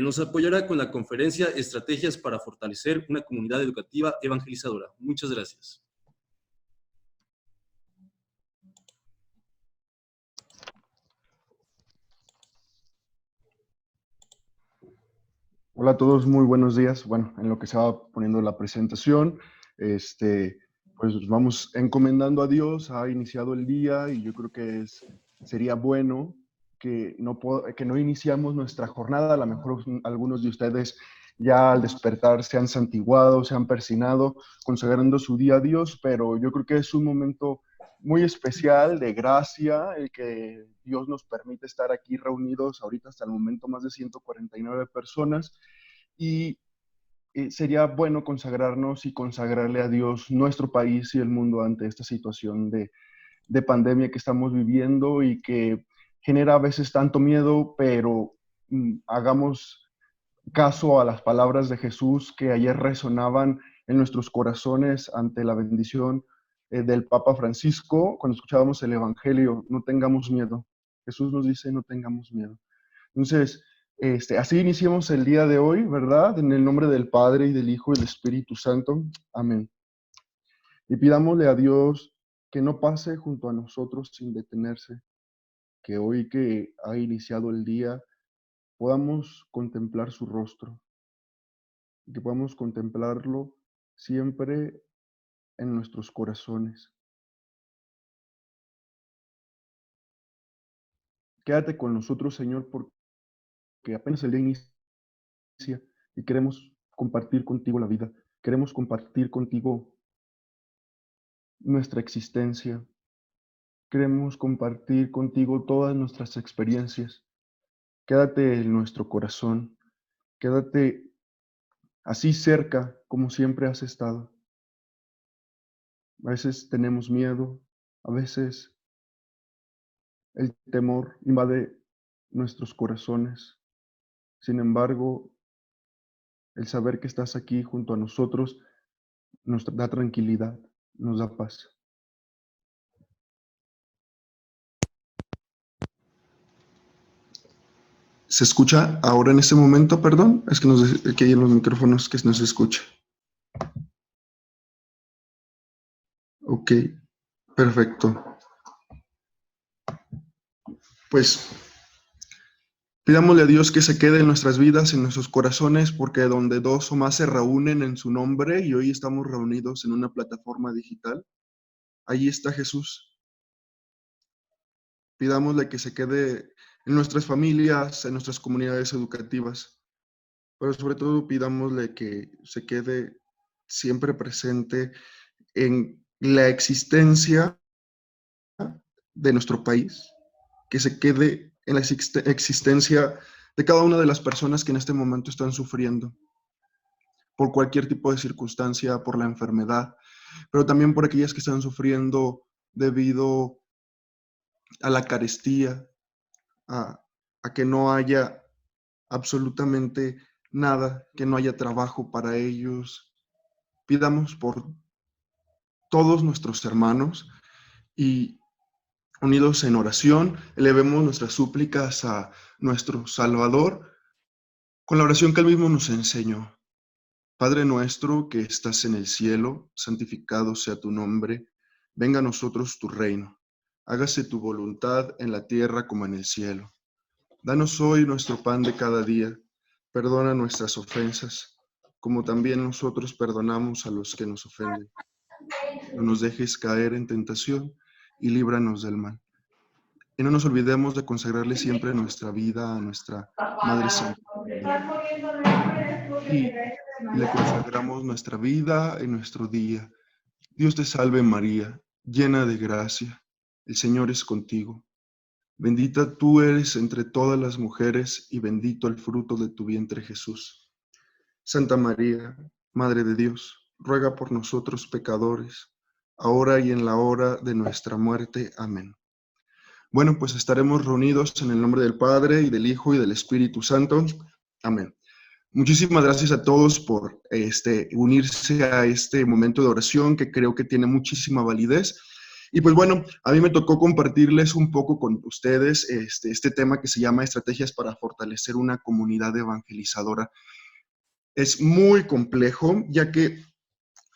Nos apoyará con la conferencia Estrategias para fortalecer una comunidad educativa evangelizadora. Muchas gracias. Hola a todos, muy buenos días. Bueno, en lo que se va poniendo la presentación, pues nos vamos encomendando a Dios, ha iniciado el día y yo creo que sería bueno que no iniciamos nuestra jornada. A lo mejor algunos de ustedes ya al despertar se han santiguado, se han persinado, consagrando su día a Dios, pero yo creo que es un momento muy especial de gracia, el que Dios nos permite estar aquí reunidos ahorita hasta el momento más de 149 personas y sería bueno consagrarnos y consagrarle a Dios nuestro país y el mundo ante esta situación de pandemia que estamos viviendo y que genera a veces tanto miedo, pero hagamos caso a las palabras de Jesús que ayer resonaban en nuestros corazones ante la bendición del Papa Francisco, cuando escuchábamos el Evangelio: no tengamos miedo. Jesús nos dice: no tengamos miedo. Entonces, así iniciamos el día de hoy, ¿verdad? En el nombre del Padre, y del Hijo, y del Espíritu Santo. Amén. Y pidámosle a Dios que no pase junto a nosotros sin detenerse, que hoy que ha iniciado el día podamos contemplar su rostro, que podamos contemplarlo siempre en nuestros corazones. Quédate con nosotros, Señor, porque apenas el día inicia y queremos compartir contigo la vida. Queremos compartir contigo nuestra existencia. Queremos compartir contigo todas nuestras experiencias. Quédate en nuestro corazón. Quédate así cerca como siempre has estado. A veces tenemos miedo, a veces el temor invade nuestros corazones. Sin embargo, el saber que estás aquí junto a nosotros nos da tranquilidad, nos da paz. ¿Se escucha ahora en este momento? Perdón, es que hay en los micrófonos que no se escucha. Ok, perfecto. Pues pidámosle a Dios que se quede en nuestras vidas, en nuestros corazones, porque donde dos o más se reúnen en su nombre, y hoy estamos reunidos en una plataforma digital, allí está Jesús. Pidámosle que se quede en nuestras familias, en nuestras comunidades educativas, pero sobre todo pidámosle que se quede siempre presente en la existencia de nuestro país, que se quede en la existencia de cada una de las personas que en este momento están sufriendo por cualquier tipo de circunstancia, por la enfermedad, pero también por aquellas que están sufriendo debido a la carestía, a que no haya absolutamente nada, que no haya trabajo para ellos. Pidamos por todos nuestros hermanos y unidos en oración, elevemos nuestras súplicas a nuestro Salvador con la oración que Él mismo nos enseñó. Padre nuestro que estás en el cielo, santificado sea tu nombre, venga a nosotros tu reino. Hágase tu voluntad en la tierra como en el cielo. Danos hoy nuestro pan de cada día. Perdona nuestras ofensas, como también nosotros perdonamos a los que nos ofenden. No nos dejes caer en tentación y líbranos del mal. Y no nos olvidemos de consagrarle siempre nuestra vida a nuestra Madre Santa. Y le consagramos nuestra vida en nuestro día. Dios te salve María, llena de gracia. El Señor es contigo. Bendita tú eres entre todas las mujeres y bendito el fruto de tu vientre Jesús. Santa María, Madre de Dios, ruega por nosotros pecadores, ahora y en la hora de nuestra muerte. Amén. Bueno, pues estaremos reunidos en el nombre del Padre, y del Hijo, y del Espíritu Santo. Amén. Muchísimas gracias a todos por unirse a este momento de oración que creo que tiene muchísima validez. Y pues bueno, a mí me tocó compartirles un poco con ustedes este tema que se llama Estrategias para fortalecer una comunidad evangelizadora. Es muy complejo, ya que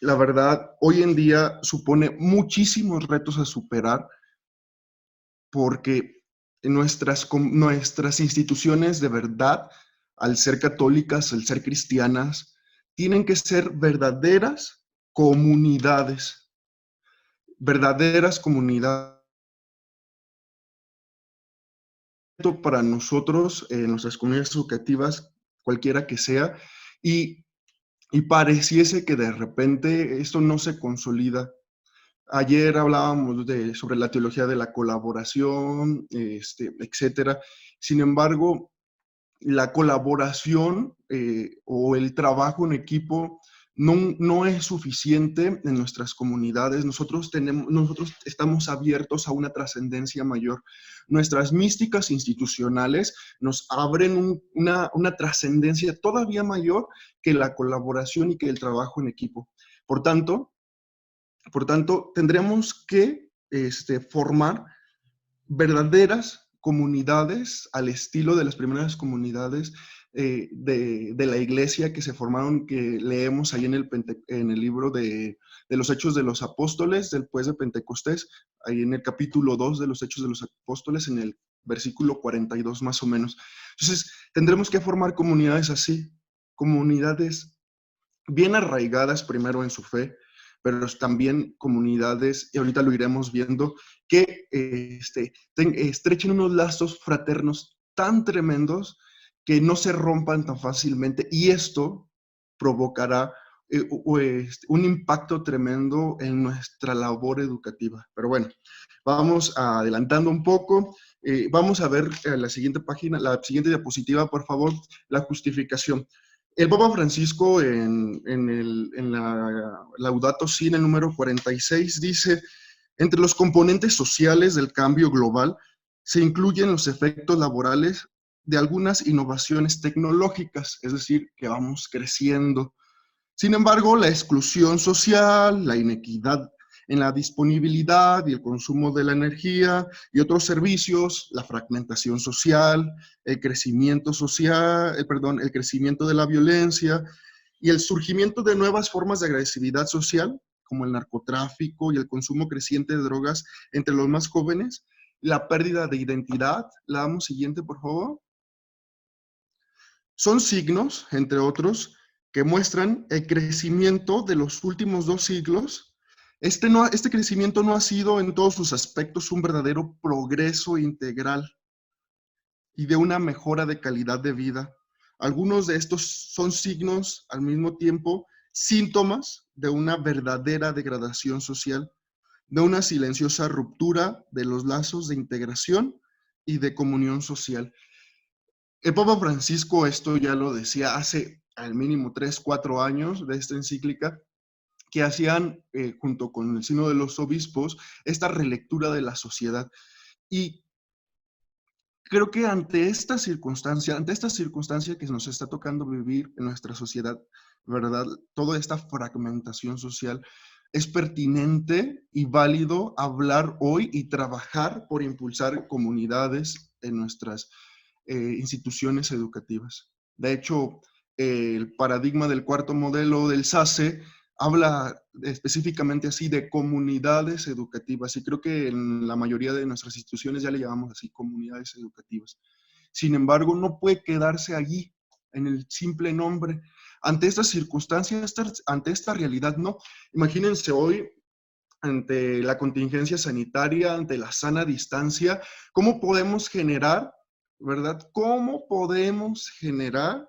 la verdad hoy en día supone muchísimos retos a superar, porque nuestras instituciones de verdad, al ser católicas, al ser cristianas, tienen que ser verdaderas comunidades para nosotros, nuestras comunidades educativas, cualquiera que sea, y, y pareciese que de repente esto no se consolida. Ayer hablábamos sobre la teología de la colaboración, etcétera. Sin embargo, la colaboración o el trabajo en equipo no es suficiente en nuestras comunidades. Nosotros estamos abiertos a una trascendencia mayor. Nuestras místicas institucionales nos abren una trascendencia todavía mayor que la colaboración y que el trabajo en equipo. Por tanto, tendremos que formar verdaderas comunidades al estilo de las primeras comunidades de la iglesia que se formaron, que leemos ahí en el libro de los Hechos de los Apóstoles, después de Pentecostés, ahí en el capítulo 2 de los Hechos de los Apóstoles, en el versículo 42 más o menos. Entonces, tendremos que formar comunidades así, comunidades bien arraigadas primero en su fe, pero también comunidades, y ahorita lo iremos viendo, que estrechen unos lazos fraternos tan tremendos que no se rompan tan fácilmente, y esto provocará un impacto tremendo en nuestra labor educativa. Pero bueno, vamos adelantando un poco. Vamos a ver la siguiente página, la siguiente diapositiva, por favor, la justificación. El Papa Francisco en la Laudato Si, en el número 46, dice: entre los componentes sociales del cambio global se incluyen los efectos laborales de algunas innovaciones tecnológicas, es decir, que vamos creciendo. Sin embargo, la exclusión social, la inequidad en la disponibilidad y el consumo de la energía y otros servicios, la fragmentación social, el crecimiento social, el crecimiento de la violencia y el surgimiento de nuevas formas de agresividad social, como el narcotráfico y el consumo creciente de drogas entre los más jóvenes, la pérdida de identidad. La damos siguiente, por favor. Son signos, entre otros, que muestran el crecimiento de los últimos 2 siglos. Este crecimiento no ha sido en todos sus aspectos un verdadero progreso integral y de una mejora de calidad de vida. Algunos de estos son signos, al mismo tiempo, síntomas de una verdadera degradación social, de una silenciosa ruptura de los lazos de integración y de comunión social. El Papa Francisco esto ya lo decía hace al mínimo 3, 4 años de esta encíclica, que hacían, junto con el Sínodo de los Obispos, esta relectura de la sociedad. Y creo que ante esta circunstancia que nos está tocando vivir en nuestra sociedad, ¿verdad? Toda esta fragmentación social, es pertinente y válido hablar hoy y trabajar por impulsar comunidades en nuestras instituciones educativas. De hecho, el paradigma del cuarto modelo del SACE habla específicamente así de comunidades educativas, y creo que en la mayoría de nuestras instituciones ya le llamamos así, comunidades educativas. Sin embargo, no puede quedarse allí en el simple nombre. Ante estas circunstancias, ante esta realidad, no. Imagínense hoy, ante la contingencia sanitaria, ante la sana distancia, ¿cómo podemos generar, verdad? ¿Cómo podemos generar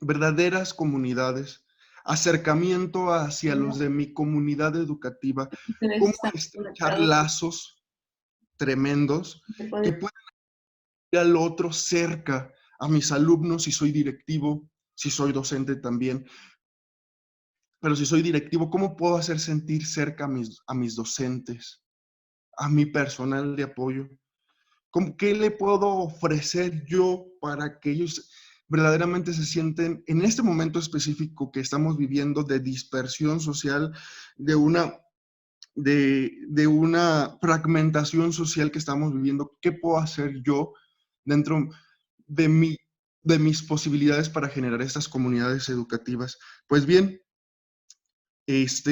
verdaderas comunidades, acercamiento hacia los de mi comunidad educativa? ¿Cómo estrechar lazos tremendos que puedan ir al otro cerca, a mis alumnos si soy directivo, si soy docente también? Pero si soy directivo, ¿cómo puedo hacer sentir cerca a mis docentes, a mi personal de apoyo? ¿Qué le puedo ofrecer yo para que ellos verdaderamente se sienten en este momento específico que estamos viviendo de dispersión social, de una de una fragmentación social que estamos viviendo. ¿Qué puedo hacer yo dentro de de mis posibilidades para generar estas comunidades educativas? Pues bien, eso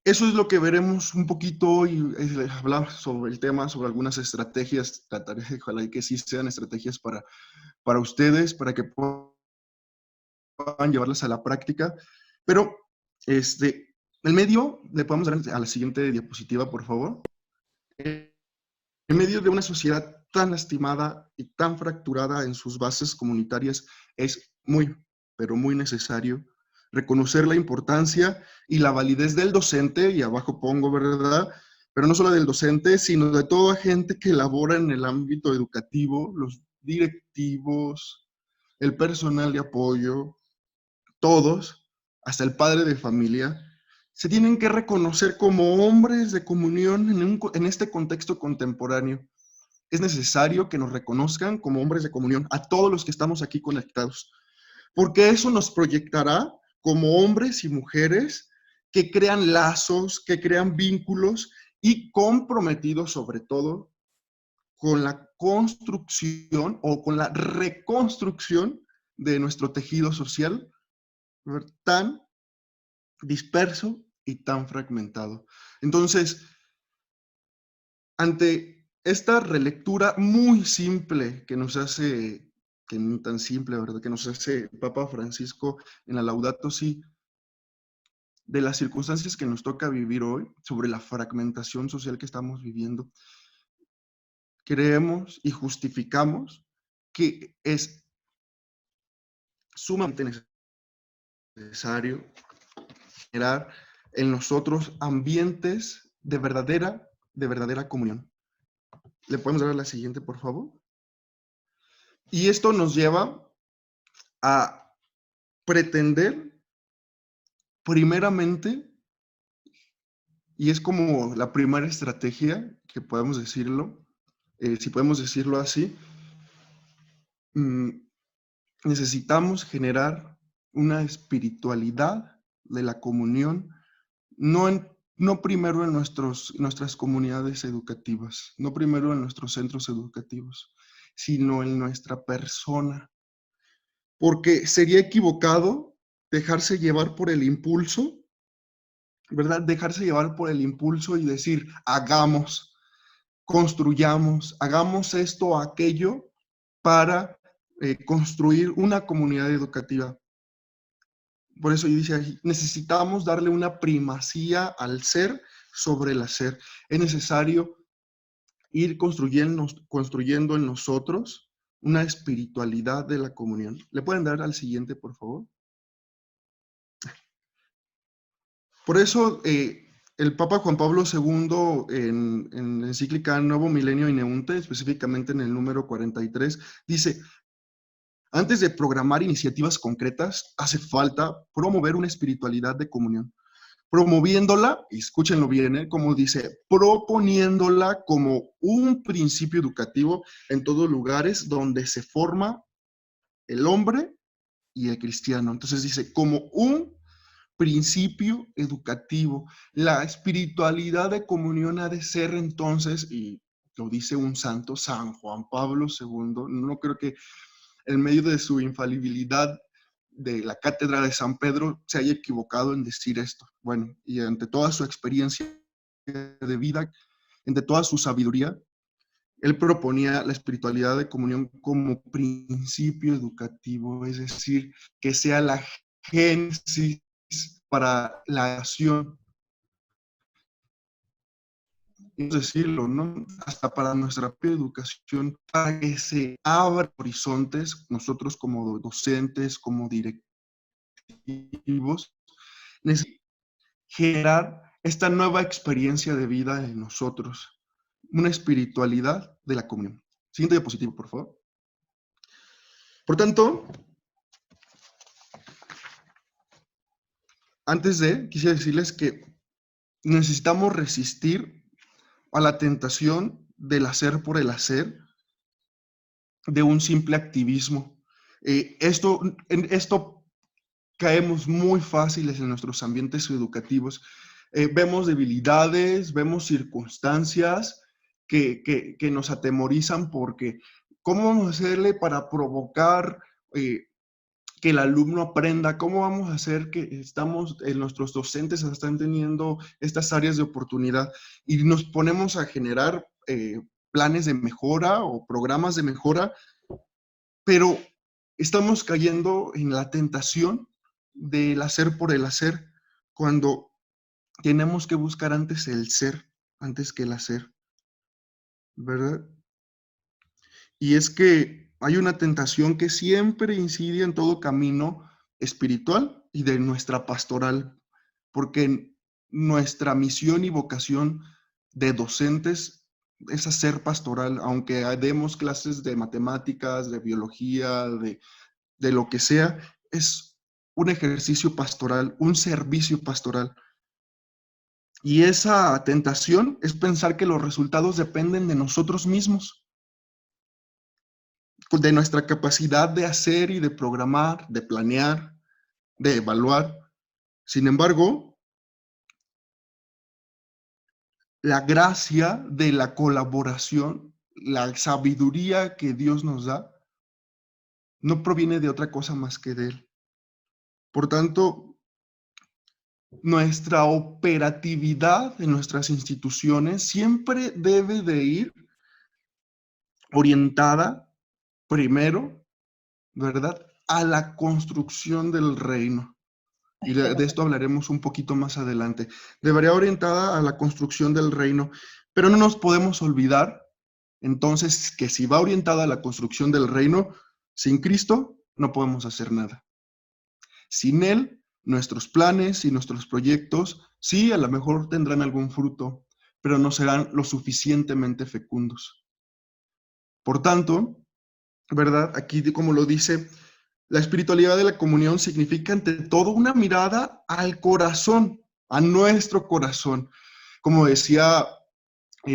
es lo que veremos un poquito hoy. Hablar sobre el tema, sobre algunas estrategias. Trataré de ojalá que sí sean estrategias para ustedes, para que puedan llevarlas a la práctica. Pero el medio, le podemos dar a la siguiente diapositiva, por favor. En medio de una sociedad tan lastimada y tan fracturada en sus bases comunitarias, es muy, pero muy necesario reconocer la importancia y la validez del docente, y abajo pongo, ¿verdad? Pero no solo del docente, sino de toda gente que labora en el ámbito educativo, los directivos, el personal de apoyo, todos, hasta el padre de familia, se tienen que reconocer como hombres de comunión en este contexto contemporáneo. Es necesario que nos reconozcan como hombres de comunión a todos los que estamos aquí conectados, porque eso nos proyectará como hombres y mujeres que crean lazos, que crean vínculos y comprometidos sobre todo con la construcción o con la reconstrucción de nuestro tejido social tan disperso y tan fragmentado. Entonces, ante esta relectura muy simple que nos hace, que no tan simple, ¿verdad?, que nos hace el Papa Francisco en la Laudato Si, de las circunstancias que nos toca vivir hoy, sobre la fragmentación social que estamos viviendo, creemos y justificamos que es sumamente necesario generar en nosotros ambientes de verdadera comunión. ¿Le podemos dar a la siguiente, por favor? Y esto nos lleva a pretender, primeramente, y es como la primera estrategia que podemos decirlo, si podemos decirlo así, necesitamos generar una espiritualidad de la comunión, no primero en nuestras comunidades educativas, no primero en nuestros centros educativos, sino en nuestra persona. Porque sería equivocado dejarse llevar por el impulso, ¿verdad? Dejarse llevar por el impulso y decir, hagamos, construyamos, hagamos esto o aquello para construir una comunidad educativa. Por eso yo dice, necesitamos darle una primacía al ser sobre el hacer. Es necesario ir construyendo en nosotros una espiritualidad de la comunión. ¿Le pueden dar al siguiente, por favor? Por eso, el Papa Juan Pablo II, en la encíclica Nuevo Milenio Ineunte, específicamente en el número 43, dice, antes de programar iniciativas concretas, hace falta promover una espiritualidad de comunión. Promoviéndola, y escúchenlo bien, como dice, proponiéndola como un principio educativo en todos lugares donde se forma el hombre y el cristiano. Entonces dice, como un principio educativo. La espiritualidad de comunión ha de ser entonces, y lo dice un santo, San Juan Pablo II, no creo que en medio de su infalibilidad de la cátedra de San Pedro se haya equivocado en decir esto. Bueno, y ante toda su experiencia de vida, ante toda su sabiduría, él proponía la espiritualidad de comunión como principio educativo, es decir, que sea la génesis para la acción, es decirlo, ¿no? Hasta para nuestra propia educación, para que se abran horizontes, nosotros como docentes, como directivos, necesitamos generar esta nueva experiencia de vida en nosotros, una espiritualidad de la comunión. Siguiente diapositiva, por favor. Por tanto, quisiera decirles que necesitamos resistir a la tentación del hacer por el hacer, de un simple activismo. En esto caemos muy fáciles en nuestros ambientes educativos. vemos debilidades, vemos circunstancias que nos atemorizan porque ¿cómo vamos a hacerle para provocar que el alumno aprenda? ¿Cómo vamos a hacer que nuestros docentes están teniendo estas áreas de oportunidad? Y nos ponemos a generar planes de mejora o programas de mejora, pero estamos cayendo en la tentación del hacer por el hacer, cuando tenemos que buscar antes el ser, antes que el hacer, ¿verdad? Y es que hay una tentación que siempre incide en todo camino espiritual y de nuestra pastoral, porque nuestra misión y vocación de docentes es hacer pastoral, aunque demos clases de matemáticas, de biología, de lo que sea, es un ejercicio pastoral, un servicio pastoral. Y esa tentación es pensar que los resultados dependen de nosotros mismos, de nuestra capacidad de hacer y de programar, de planear, de evaluar. Sin embargo, la gracia de la colaboración, la sabiduría que Dios nos da, no proviene de otra cosa más que de Él. Por tanto, nuestra operatividad en nuestras instituciones siempre debe de ir orientada primero, ¿verdad?, a la construcción del reino. Y de esto hablaremos un poquito más adelante. Debería orientada a la construcción del reino, pero no nos podemos olvidar, entonces, que si va orientada a la construcción del reino, sin Cristo no podemos hacer nada. Sin Él, nuestros planes y nuestros proyectos, sí, a lo mejor tendrán algún fruto, pero no serán lo suficientemente fecundos. Por tanto, ¿verdad? Aquí, como lo dice, la espiritualidad de la comunión significa ante todo una mirada al corazón, a nuestro corazón. Como decía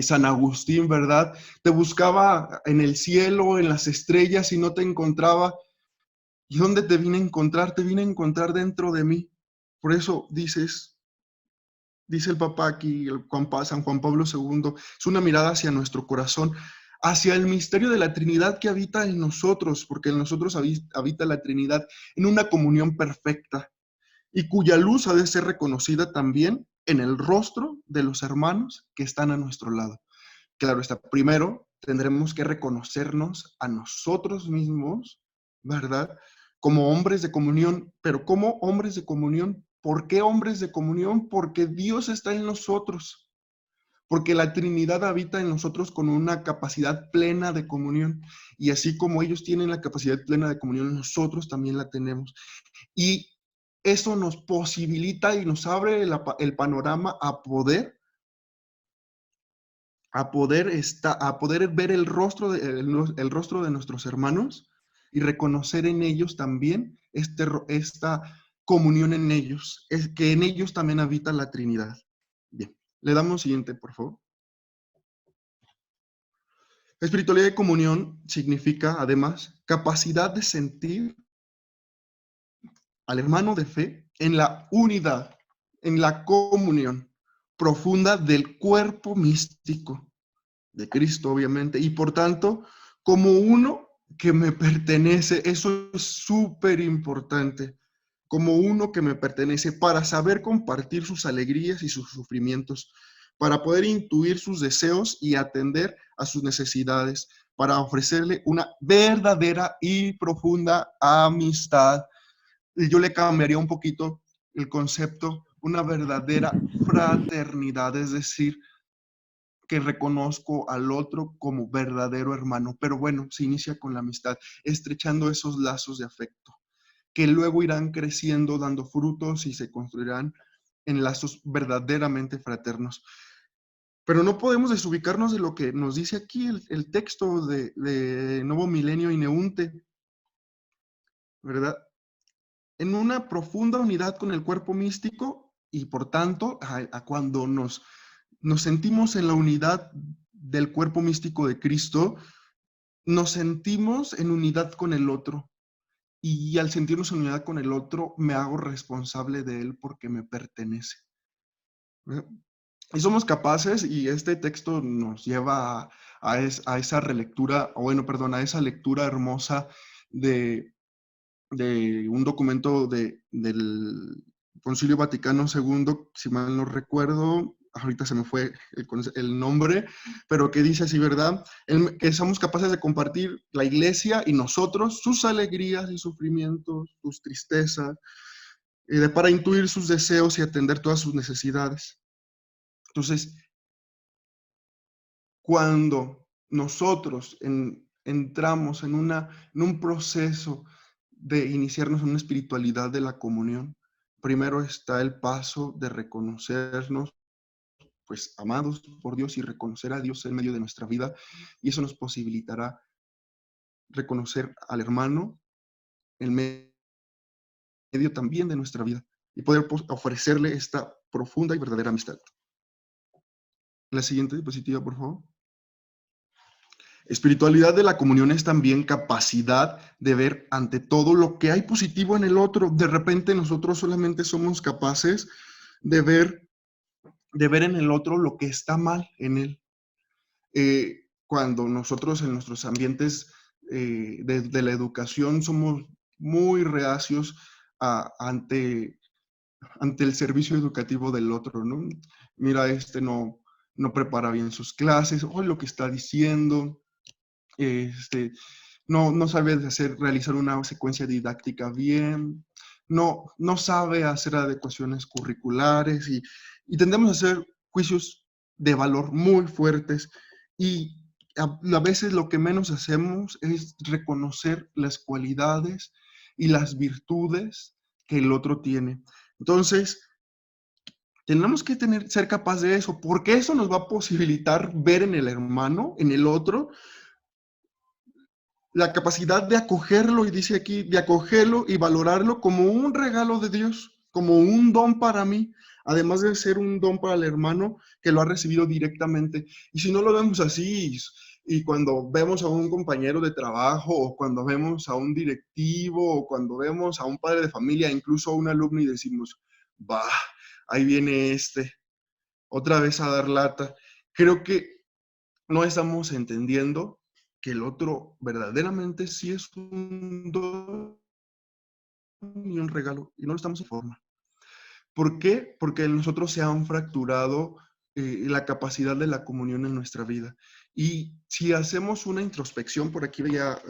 San Agustín, ¿verdad? Te buscaba en el cielo, en las estrellas y no te encontraba. ¿Y dónde te vine a encontrar? Te vine a encontrar dentro de mí. Por eso dice el Papa aquí, San Juan Pablo II, es una mirada hacia nuestro corazón, hacia el misterio de la Trinidad que habita en nosotros, porque en nosotros habita la Trinidad en una comunión perfecta y cuya luz ha de ser reconocida también en el rostro de los hermanos que están a nuestro lado. Claro está, primero tendremos que reconocernos a nosotros mismos, ¿verdad?, como hombres de comunión. Pero ¿cómo hombres de comunión? ¿Por qué hombres de comunión? Porque Dios está en nosotros, porque la Trinidad habita en nosotros con una capacidad plena de comunión. Y así como ellos tienen la capacidad plena de comunión, nosotros también la tenemos. Y eso nos posibilita y nos abre el panorama a poder ver el rostro de nuestros hermanos y reconocer en ellos también esta comunión en ellos, es que en ellos también habita la Trinidad. Bien, le damos siguiente, por favor. Espiritualidad de comunión significa, además, capacidad de sentir al hermano de fe en la unidad, en la comunión profunda del cuerpo místico de Cristo, obviamente, y por tanto, como uno que me pertenece. Eso es súper importante, como uno que me pertenece, para saber compartir sus alegrías y sus sufrimientos, para poder intuir sus deseos y atender a sus necesidades, para ofrecerle una verdadera y profunda amistad. Y yo le cambiaría un poquito el concepto, una verdadera fraternidad, es decir, que reconozco al otro como verdadero hermano. Pero bueno, se inicia con la amistad, estrechando esos lazos de afecto, que luego irán creciendo, dando frutos y se construirán en lazos verdaderamente fraternos. Pero no podemos desubicarnos de lo que nos dice aquí el texto de Nuevo Milenio y Neunte, ¿verdad? En una profunda unidad con el cuerpo místico y por tanto, cuando nos sentimos en la unidad del cuerpo místico de Cristo, nos sentimos en unidad con el otro. Y al sentirnos en unidad con el otro, me hago responsable de él porque me pertenece. ¿verdad? Y somos capaces, y este texto nos lleva a esa relectura, o bueno, perdón, a esa lectura hermosa de, de un documento del Concilio Vaticano II, si mal no recuerdo, ahorita se me fue el nombre, pero que dice así, ¿verdad? Que somos capaces de compartir la iglesia y nosotros sus alegrías y sufrimientos, sus tristezas, para intuir sus deseos y atender todas sus necesidades. Entonces, cuando nosotros entramos en un proceso de iniciarnos en una espiritualidad de la comunión, primero está el paso de reconocernos, pues, amados por Dios y reconocer a Dios en medio de nuestra vida, y eso nos posibilitará reconocer al hermano en medio también de nuestra vida y poder ofrecerle esta profunda y verdadera amistad. La siguiente diapositiva, por favor. Espiritualidad de la comunión es también capacidad de ver ante todo lo que hay positivo en el otro. De repente nosotros solamente somos capaces de ver en el otro lo que está mal en él. Cuando nosotros en nuestros ambientes de la educación somos muy reacios ante el servicio educativo del otro, ¿no? Mira, no prepara bien sus clases, o lo que está diciendo, no sabe realizar una secuencia didáctica bien, no sabe hacer adecuaciones curriculares y tendemos a hacer juicios de valor muy fuertes y a veces lo que menos hacemos es reconocer las cualidades y las virtudes que el otro tiene. Entonces, tenemos que ser capaz de eso, porque eso nos va a posibilitar ver en el hermano, en el otro, la capacidad de acogerlo, y dice aquí, de acogerlo y valorarlo como un regalo de Dios, como un don para mí, además de ser un don para el hermano que lo ha recibido directamente. Y si no lo vemos así, y cuando vemos a un compañero de trabajo, o cuando vemos a un directivo, o cuando vemos a un padre de familia, incluso a un alumno, y decimos, bah, ahí viene otra vez a dar lata, creo que no estamos entendiendo que el otro verdaderamente sí es un don y un regalo, y no lo estamos en forma. ¿Por qué? Porque en nosotros se han fracturado la capacidad de la comunión en nuestra vida. Y si hacemos una introspección, por aquí veía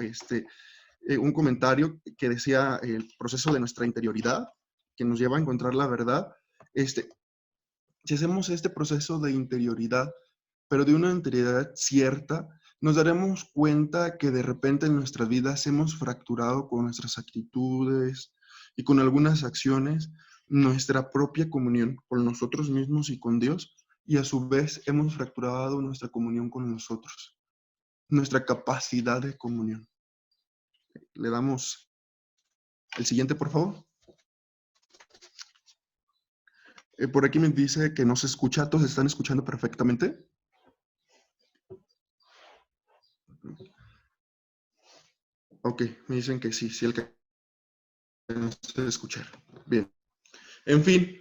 un comentario que decía el proceso de nuestra interioridad, que nos lleva a encontrar la verdad. Si hacemos este proceso de interioridad, pero de una interioridad cierta, nos daremos cuenta que de repente en nuestras vidas hemos fracturado con nuestras actitudes y con algunas acciones nuestra propia comunión con nosotros mismos y con Dios, y a su vez hemos fracturado nuestra comunión con nosotros, nuestra capacidad de comunión. Le damos el siguiente, por favor. Por aquí me dice que no se escucha. ¿Todos están escuchando perfectamente? Ok, me dicen que sí, sí, el que no se escuchar. Bien. En fin,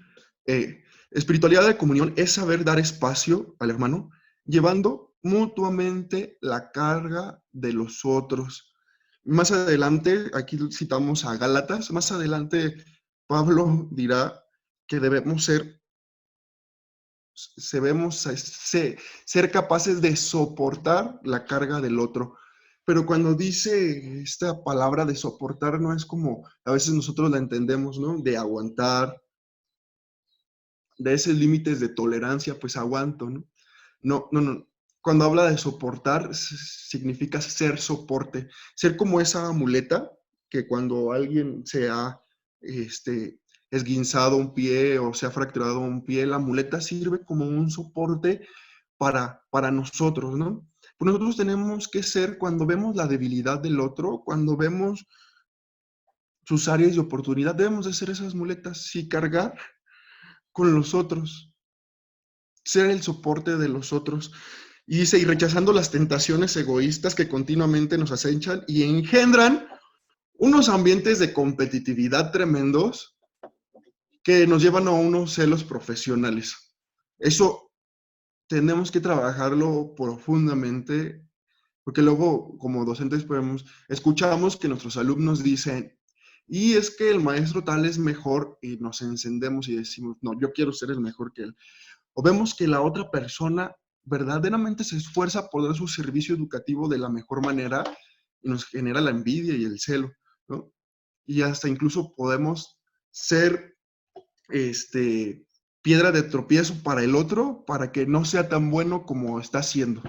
espiritualidad de comunión es saber dar espacio al hermano, llevando mutuamente la carga de los otros. Más adelante, aquí citamos a Gálatas, más adelante Pablo dirá que debemos ser capaces de soportar la carga del otro. Pero cuando dice esta palabra de soportar, no es como a veces nosotros la entendemos, ¿no? De aguantar, de esos límites de tolerancia, pues aguanto, ¿no? No. Cuando habla de soportar, significa ser soporte, ser como esa muleta que cuando alguien se ha esguinzado un pie o se ha fracturado un pie, la muleta sirve como un soporte para nosotros, ¿no? Pues nosotros tenemos que ser, cuando vemos la debilidad del otro, cuando vemos sus áreas de oportunidad, debemos de ser esas muletas y cargar con los otros, ser el soporte de los otros. Y dice, y rechazando las tentaciones egoístas que continuamente nos acechan y engendran unos ambientes de competitividad tremendos que nos llevan a unos celos profesionales. Eso tenemos que trabajarlo profundamente, porque luego como docentes escuchamos que nuestros alumnos dicen, y es que el maestro tal es mejor, y nos encendemos y decimos, no, yo quiero ser el mejor que él. O vemos que la otra persona verdaderamente se esfuerza por dar su servicio educativo de la mejor manera y nos genera la envidia y el celo, ¿no? Y hasta incluso podemos ser piedra de tropiezo para el otro, para que no sea tan bueno como está haciendo.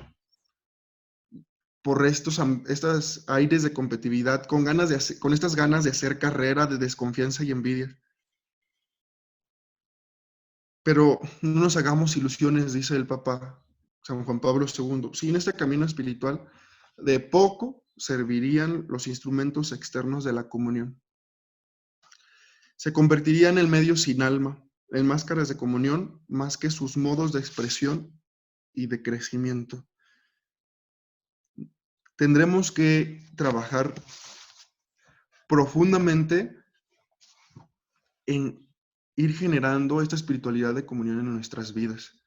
Por estas aires de competitividad, con estas ganas de hacer carrera, de desconfianza y envidia. Pero no nos hagamos ilusiones, dice el Papa San Juan Pablo II. Si en este camino espiritual de poco servirían los instrumentos externos de la comunión. Se convertirían en medios sin alma, en máscaras de comunión, más que sus modos de expresión y de crecimiento. Tendremos que trabajar profundamente en ir generando esta espiritualidad de comunión en nuestras vidas.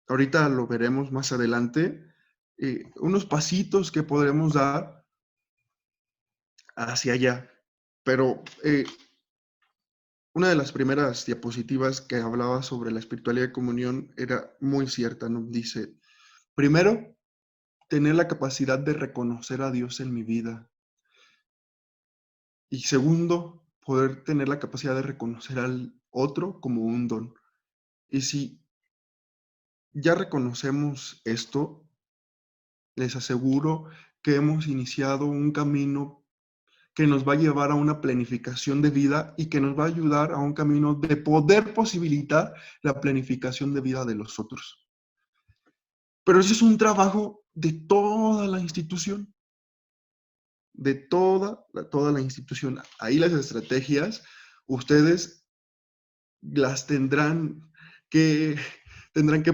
Ahorita lo veremos más adelante, unos pasitos que podremos dar hacia allá. Pero una de las primeras diapositivas que hablaba sobre la espiritualidad de comunión era muy cierta, ¿no? Dice, primero, tener la capacidad de reconocer a Dios en mi vida. Y segundo, poder tener la capacidad de reconocer al otro como un don. Y si ya reconocemos esto, les aseguro que hemos iniciado un camino que nos va a llevar a una planificación de vida y que nos va a ayudar a un camino de poder posibilitar la planificación de vida de los otros. Pero ese es un trabajo de toda la institución, de toda la institución. Ahí las estrategias, ustedes las tendrán que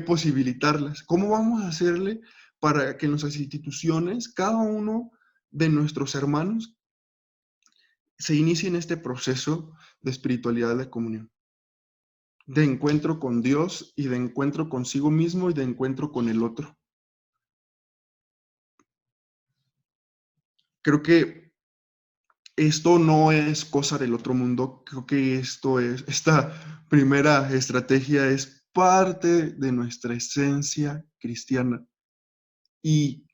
posibilitarlas. ¿Cómo vamos a hacerle para que en nuestras instituciones, cada uno de nuestros hermanos se inicie en este proceso de espiritualidad de comunión, de encuentro con Dios y de encuentro consigo mismo y de encuentro con el otro? Creo que esto no es cosa del otro mundo, creo que esta primera estrategia es parte de nuestra esencia cristiana. Y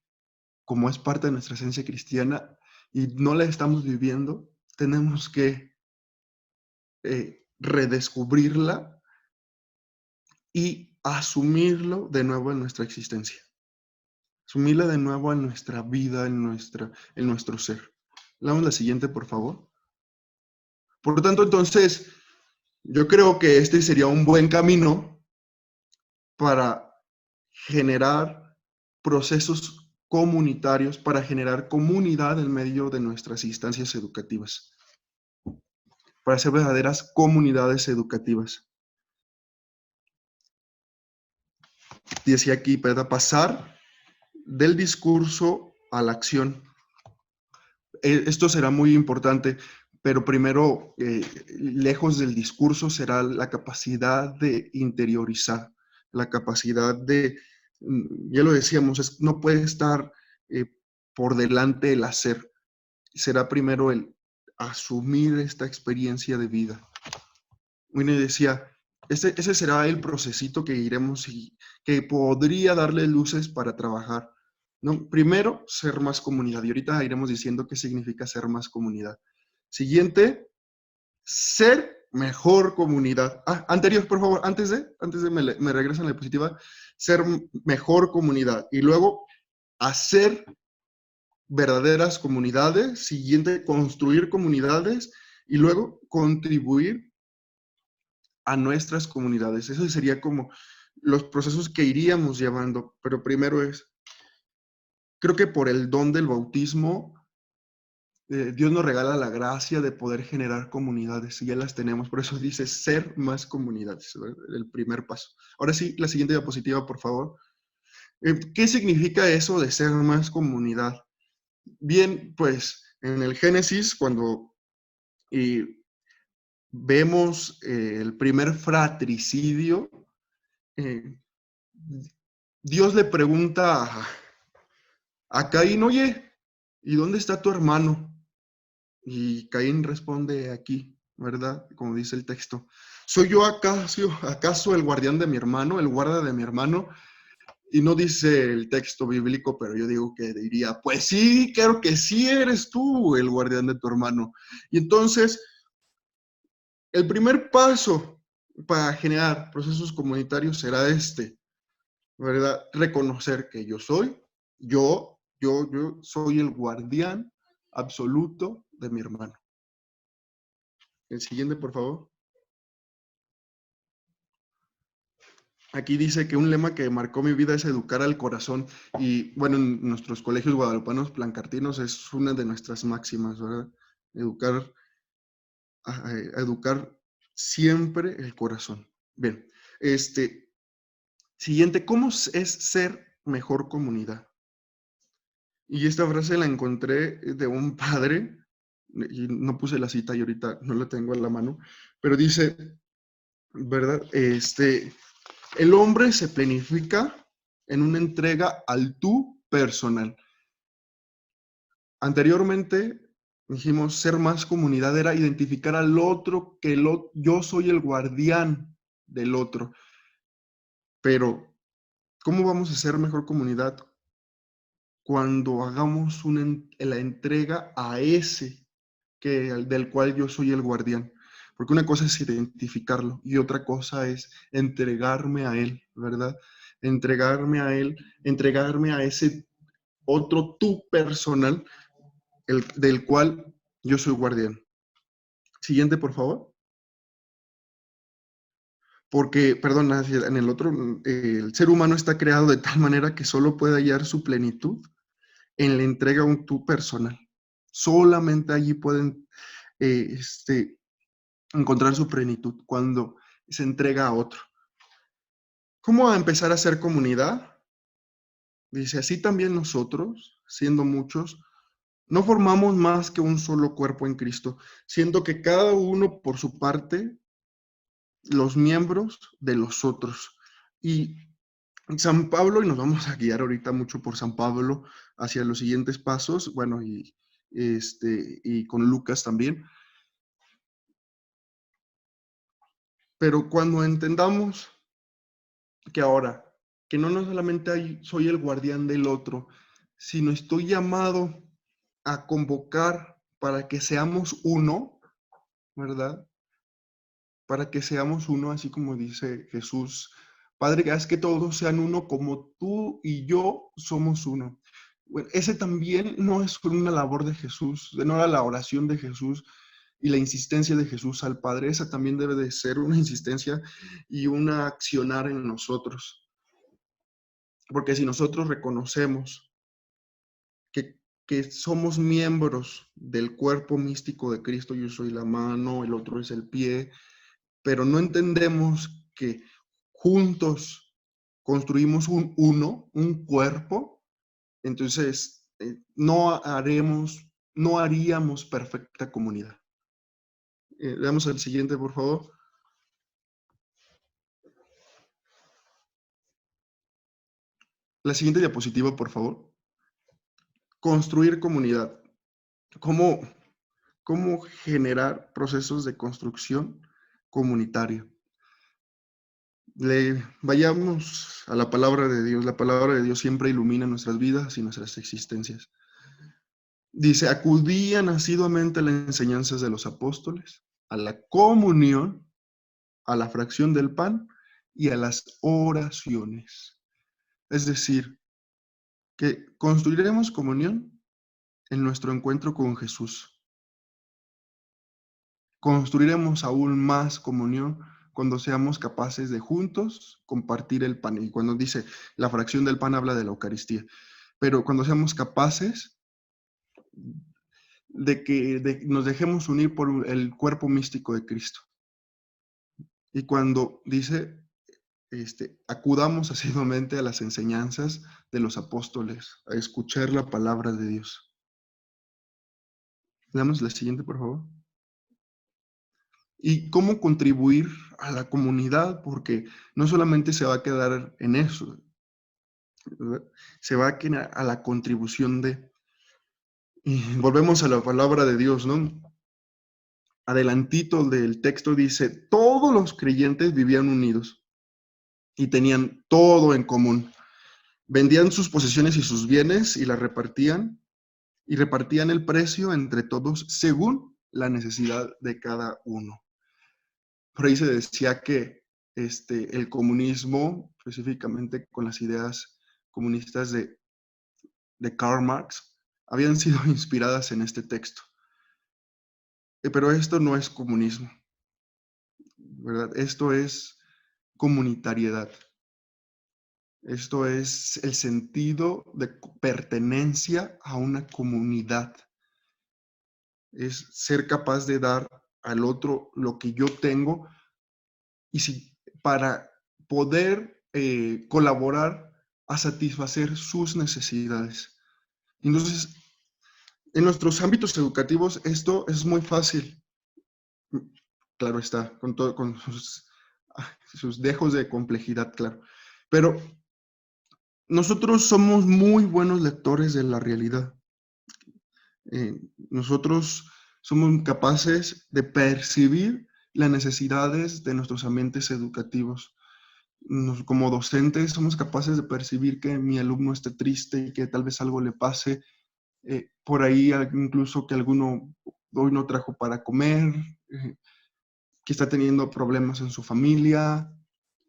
como es parte de nuestra esencia cristiana y no la estamos viviendo, tenemos que redescubrirla y asumirlo de nuevo en nuestra existencia. Asumirla de nuevo en nuestra vida, en nuestro ser. Damos la siguiente, por favor. Por lo tanto, entonces, yo creo que este sería un buen camino para generar procesos comunitarios, para generar comunidad en medio de nuestras instancias educativas, para ser verdaderas comunidades educativas. Decía aquí, para pasar del discurso a la acción. Esto será muy importante, pero primero, lejos del discurso, será la capacidad de interiorizar, la capacidad de, ya lo decíamos, no puede estar por delante el hacer. Será primero el asumir esta experiencia de vida. Winnie decía, ese será el procesito que iremos y que podría darle luces para trabajar, ¿no? Primero, ser más comunidad. Y ahorita iremos diciendo qué significa ser más comunidad. Siguiente, ser mejor comunidad. Anterior, por favor, antes de me regresan la diapositiva. Ser mejor comunidad. Y luego, hacer verdaderas comunidades. Siguiente, construir comunidades. Y luego, contribuir a nuestras comunidades. Eso sería como los procesos que iríamos llevando, pero primero creo que por el don del bautismo, Dios nos regala la gracia de poder generar comunidades y ya las tenemos. Por eso dice ser más comunidades, ¿verdad? El primer paso. Ahora sí, la siguiente diapositiva, por favor. ¿Qué significa eso de ser más comunidad? Bien, pues en el Génesis, cuando vemos el primer fratricidio, eh, Dios le pregunta a Caín, oye, ¿y dónde está tu hermano? Y Caín responde aquí, ¿verdad? Como dice el texto. ¿Soy yo acaso el guardián de mi hermano, el guarda de mi hermano? Y no dice el texto bíblico, pero yo digo que diría, pues sí, claro que sí eres tú el guardián de tu hermano. Y entonces, el primer paso para generar procesos comunitarios será este, ¿verdad? Reconocer que yo soy el guardián absoluto de mi hermano. El siguiente, por favor. Aquí dice que un lema que marcó mi vida es educar al corazón. Y bueno, en nuestros colegios guadalupanos plancartinos es una de nuestras máximas, ¿verdad? Educar, a educar siempre el corazón. Bien, siguiente, ¿cómo es ser mejor comunidad? Y esta frase la encontré de un padre, y no puse la cita y ahorita no la tengo en la mano, pero dice, ¿verdad? El hombre se planifica en una entrega al tú personal. Anteriormente dijimos ser más comunidad era identificar al otro, yo soy el guardián del otro. Pero, ¿cómo vamos a ser mejor comunidad cuando hagamos la entrega a ese del cual yo soy el guardián? Porque una cosa es identificarlo y otra cosa es entregarme a él, ¿verdad? Entregarme a él, entregarme a ese otro tú personal, del cual yo soy guardián. Siguiente, por favor. Porque, perdón, en el otro, el ser humano está creado de tal manera que solo puede hallar su plenitud en la entrega a un tú personal. Solamente allí pueden encontrar su plenitud cuando se entrega a otro. ¿Cómo empezar a hacer comunidad? Dice, así también nosotros, siendo muchos, no formamos más que un solo cuerpo en Cristo, siendo que cada uno por su parte, los miembros de los otros. Y San Pablo, y nos vamos a guiar ahorita mucho por San Pablo hacia los siguientes pasos, bueno, y con Lucas también. Pero cuando entendamos que ahora, que no solamente soy el guardián del otro, sino estoy llamado a convocar para que seamos uno, ¿verdad? Para que seamos uno, así como dice Jesús. Padre, que haz que todos sean uno como tú y yo somos uno. Bueno, ese también no es una labor de Jesús, no era la oración de Jesús y la insistencia de Jesús al Padre. Esa también debe de ser una insistencia y una accionar en nosotros. Porque si nosotros reconocemos que somos miembros del cuerpo místico de Cristo, yo soy la mano, el otro es el pie, pero no entendemos que juntos construimos un cuerpo, entonces no haríamos perfecta comunidad. Veamos el siguiente, por favor. La siguiente diapositiva, por favor. Construir comunidad. ¿Cómo generar procesos de construcción comunitaria? Vayamos a la palabra de Dios. La palabra de Dios siempre ilumina nuestras vidas y nuestras existencias. Dice, acudían asiduamente a las enseñanzas de los apóstoles, a la comunión, a la fracción del pan y a las oraciones. Es decir, que construiremos comunión en nuestro encuentro con Jesús. Construiremos aún más comunión cuando seamos capaces de juntos compartir el pan. Y cuando dice la fracción del pan habla de la Eucaristía. Pero cuando seamos capaces de que nos dejemos unir por el cuerpo místico de Cristo. Y cuando dice, acudamos asiduamente a las enseñanzas de los apóstoles, a escuchar la palabra de Dios. Damos la siguiente, por favor. y cómo contribuir a la comunidad, porque no solamente se va a quedar en eso, ¿verdad? Se va a quedar a la contribución de... Y volvemos a la palabra de Dios, ¿no? Adelantito del texto dice, todos los creyentes vivían unidos y tenían todo en común. Vendían sus posesiones y sus bienes y repartían el precio entre todos según la necesidad de cada uno. Por ahí se decía que el comunismo, específicamente con las ideas comunistas de Karl Marx, habían sido inspiradas en este texto. Pero esto no es comunismo, ¿verdad? Esto es comunitariedad. Esto es el sentido de pertenencia a una comunidad. Es ser capaz de dar al otro lo que yo tengo y si para poder colaborar a satisfacer sus necesidades. Entonces, en nuestros ámbitos educativos esto es muy fácil. Claro está, con sus dejos de complejidad, claro. Pero nosotros somos muy buenos lectores de la realidad. Nosotros somos capaces de percibir las necesidades de nuestros ambientes educativos. Como docentes somos capaces de percibir que mi alumno esté triste y que tal vez algo le pase, por ahí incluso que alguno hoy no trajo para comer, que está teniendo problemas en su familia.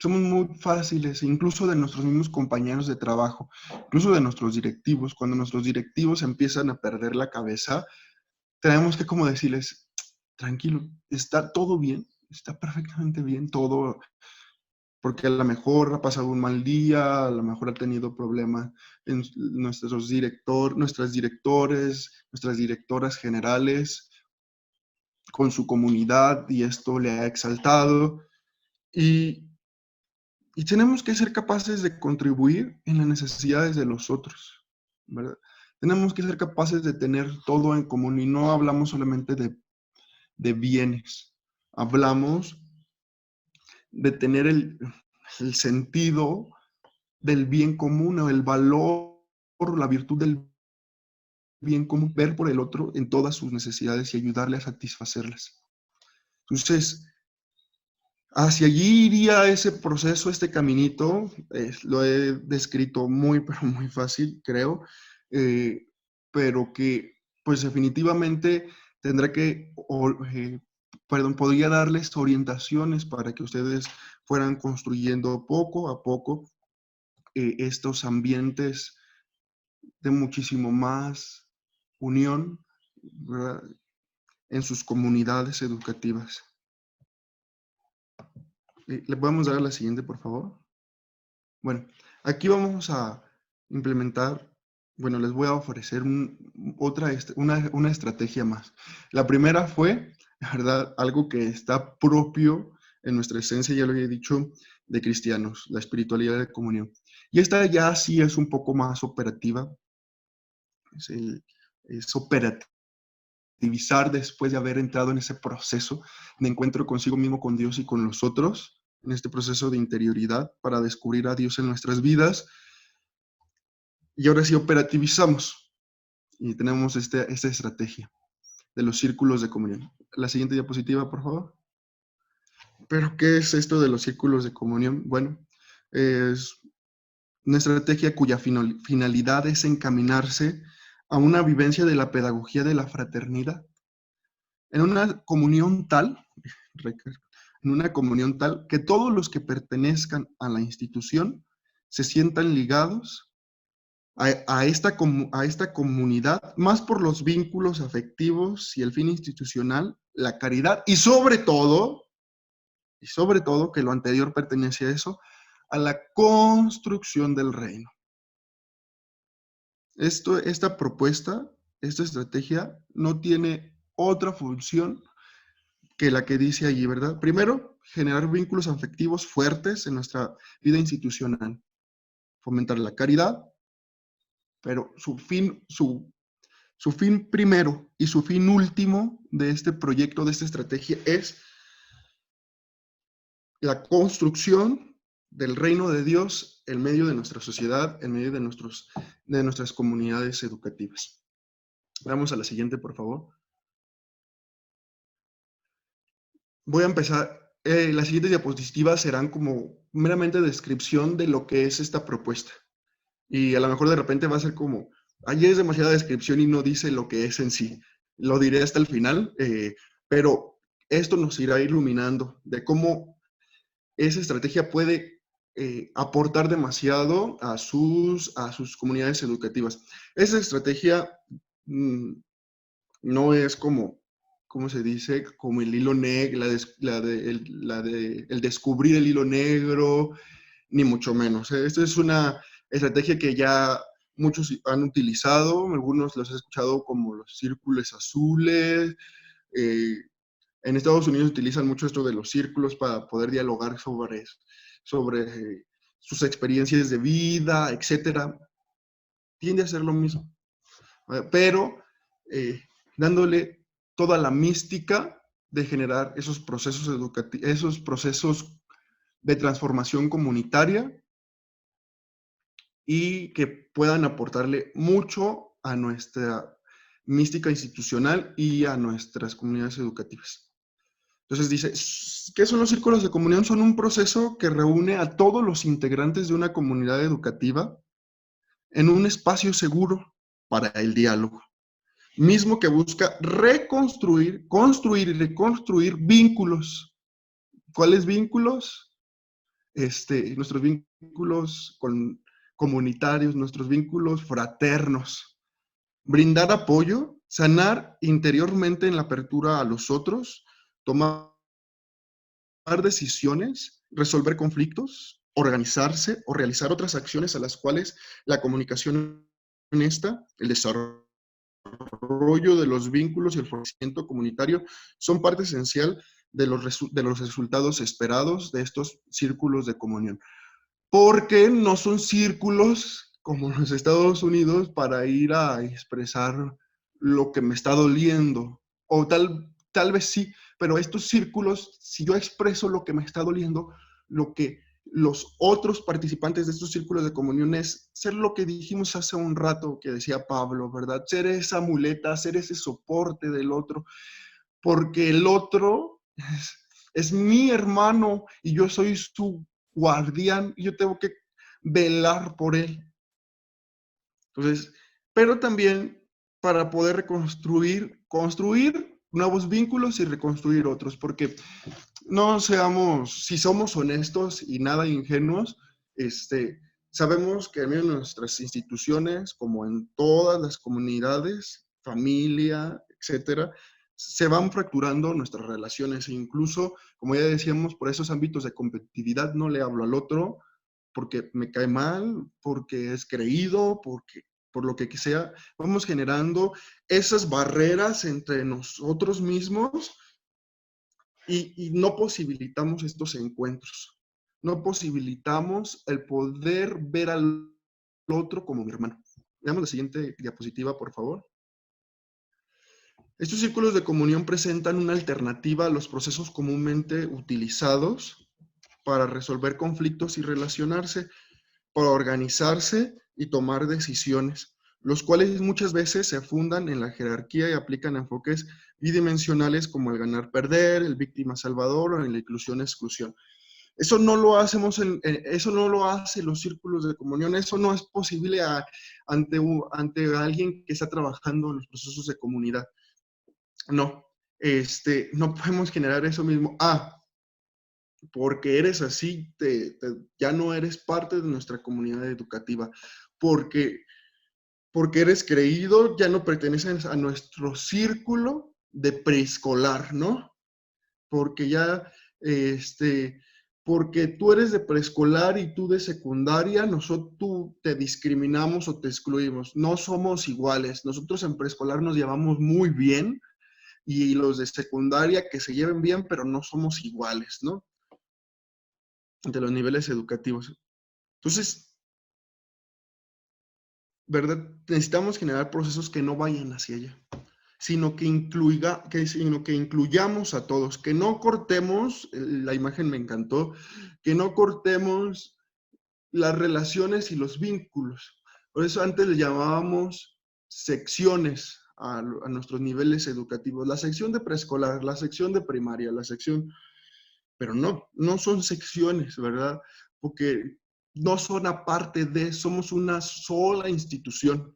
Somos muy fáciles, incluso de nuestros mismos compañeros de trabajo, incluso de nuestros directivos. Cuando nuestros directivos empiezan a perder la cabeza, tenemos que como decirles, tranquilo, está todo bien, está perfectamente bien todo, porque a lo mejor ha pasado un mal día, a lo mejor ha tenido problemas en nuestras directores, nuestras directoras generales con su comunidad y esto le ha exaltado y, y tenemos que ser capaces de contribuir en las necesidades de los otros, ¿verdad? Tenemos que ser capaces de tener todo en común y no hablamos solamente de bienes, hablamos de tener el sentido del bien común o el valor, la virtud del bien común, ver por el otro en todas sus necesidades y ayudarle a satisfacerlas. Entonces, hacia allí iría ese proceso, este caminito. Lo he descrito muy, pero muy fácil, creo, eh, pero que pues definitivamente tendrá que, podría darles orientaciones para que ustedes fueran construyendo poco a poco estos ambientes de muchísimo más unión, ¿verdad?, en sus comunidades educativas. ¿Le podemos dar a la siguiente, por favor? Bueno, aquí vamos a implementar, bueno, les voy a ofrecer una estrategia más. La primera fue, la verdad, algo que está propio en nuestra esencia, ya lo había dicho, de cristianos, la espiritualidad de comunión. Y esta ya sí es un poco más operativa, es operativizar después de haber entrado en ese proceso de encuentro consigo mismo, con Dios y con los otros, en este proceso de interioridad para descubrir a Dios en nuestras vidas. Y ahora sí operativizamos y tenemos esta estrategia de los círculos de comunión. La siguiente diapositiva, por favor. ¿Pero qué es esto de los círculos de comunión? Bueno, es una estrategia cuya finalidad es encaminarse a una vivencia de la pedagogía de la fraternidad. En una comunión tal, que todos los que pertenezcan a la institución se sientan ligados a esta comunidad, más por los vínculos afectivos y el fin institucional, la caridad, y sobre todo, que lo anterior pertenece a eso, a la construcción del reino. Esta propuesta, esta estrategia, no tiene otra función que la que dice allí, ¿verdad? Primero, generar vínculos afectivos fuertes en nuestra vida institucional, fomentar la caridad, pero su fin primero y su fin último de este proyecto, de esta estrategia, es la construcción del reino de Dios en medio de nuestra sociedad, en medio de nuestras comunidades educativas. Vamos a la siguiente, por favor. Voy a empezar. Las siguientes diapositivas serán como meramente descripción de lo que es esta propuesta. Y a lo mejor de repente va a ser como, ahí es demasiada descripción y no dice lo que es en sí. Lo diré hasta el final, pero esto nos irá iluminando de cómo esa estrategia puede aportar demasiado a sus comunidades educativas. Esa estrategia no es como, ¿cómo se dice? Como el hilo negro, el descubrir el hilo negro, ni mucho menos. Esta es una estrategia que ya muchos han utilizado, algunos los he escuchado como los círculos azules. En Estados Unidos utilizan mucho esto de los círculos para poder dialogar sobre sus experiencias de vida, etcétera. Tiende a ser lo mismo, pero dándole toda la mística de generar esos procesos educativos, esos procesos de transformación comunitaria y que puedan aportarle mucho a nuestra mística institucional y a nuestras comunidades educativas. Entonces dice, ¿qué son los círculos de comunión? Son un proceso que reúne a todos los integrantes de una comunidad educativa en un espacio seguro para el diálogo, mismo que busca reconstruir, construir y reconstruir vínculos. ¿Cuáles vínculos? Nuestros vínculos comunitarios, nuestros vínculos fraternos. Brindar apoyo, sanar interiormente en la apertura a los otros, tomar decisiones, resolver conflictos, organizarse o realizar otras acciones a las cuales la comunicación honesta, el desarrollo de los vínculos y el fortalecimiento comunitario son parte esencial de los resultados esperados de estos círculos de comunión. Porque no son círculos como los Estados Unidos para ir a expresar lo que me está doliendo. O tal vez sí, pero estos círculos, si yo expreso lo que me está doliendo, lo que los otros participantes de estos círculos de comunión es ser lo que dijimos hace un rato que decía Pablo, ¿verdad? Ser esa muleta, ser ese soporte del otro, porque el otro es mi hermano y yo soy su guardián y yo tengo que velar por él. Entonces, pero también para poder construir nuevos vínculos y reconstruir otros, porque no seamos, si somos honestos y nada ingenuos, sabemos que en nuestras instituciones, como en todas las comunidades, familia, etcétera, se van fracturando nuestras relaciones e incluso, como ya decíamos, por esos ámbitos de competitividad no le hablo al otro porque me cae mal, porque es creído, por lo que sea, vamos generando esas barreras entre nosotros mismos y no posibilitamos estos encuentros. No posibilitamos el poder ver al otro como mi hermano. Veamos la siguiente diapositiva, por favor. Estos círculos de comunión presentan una alternativa a los procesos comúnmente utilizados para resolver conflictos y relacionarse, para organizarse y tomar decisiones, los cuales muchas veces se fundan en la jerarquía y aplican enfoques bidimensionales como el ganar-perder, el víctima-salvador o en la inclusión-exclusión. Eso no lo hacemos, eso no lo hacen los círculos de comunión, eso no es posible ante alguien que está trabajando en los procesos de comunidad. No, no podemos generar eso mismo. Porque eres así, ya no eres parte de nuestra comunidad educativa. Porque eres creído, ya no perteneces a nuestro círculo de preescolar, ¿no? Porque ya, porque tú eres de preescolar y tú de secundaria, nosotros te discriminamos o te excluimos. No somos iguales. Nosotros en preescolar nos llevamos muy bien y los de secundaria que se lleven bien, pero no somos iguales, ¿no? De los niveles educativos. Entonces, ¿verdad? Necesitamos generar procesos que no vayan hacia allá, sino que incluyamos a todos, que no cortemos, la imagen me encantó, que no cortemos las relaciones y los vínculos. Por eso antes le llamábamos secciones a nuestros niveles educativos, la sección de preescolar, la sección de primaria, la sección, pero no son secciones, ¿verdad? Porque no son aparte de, somos una sola institución.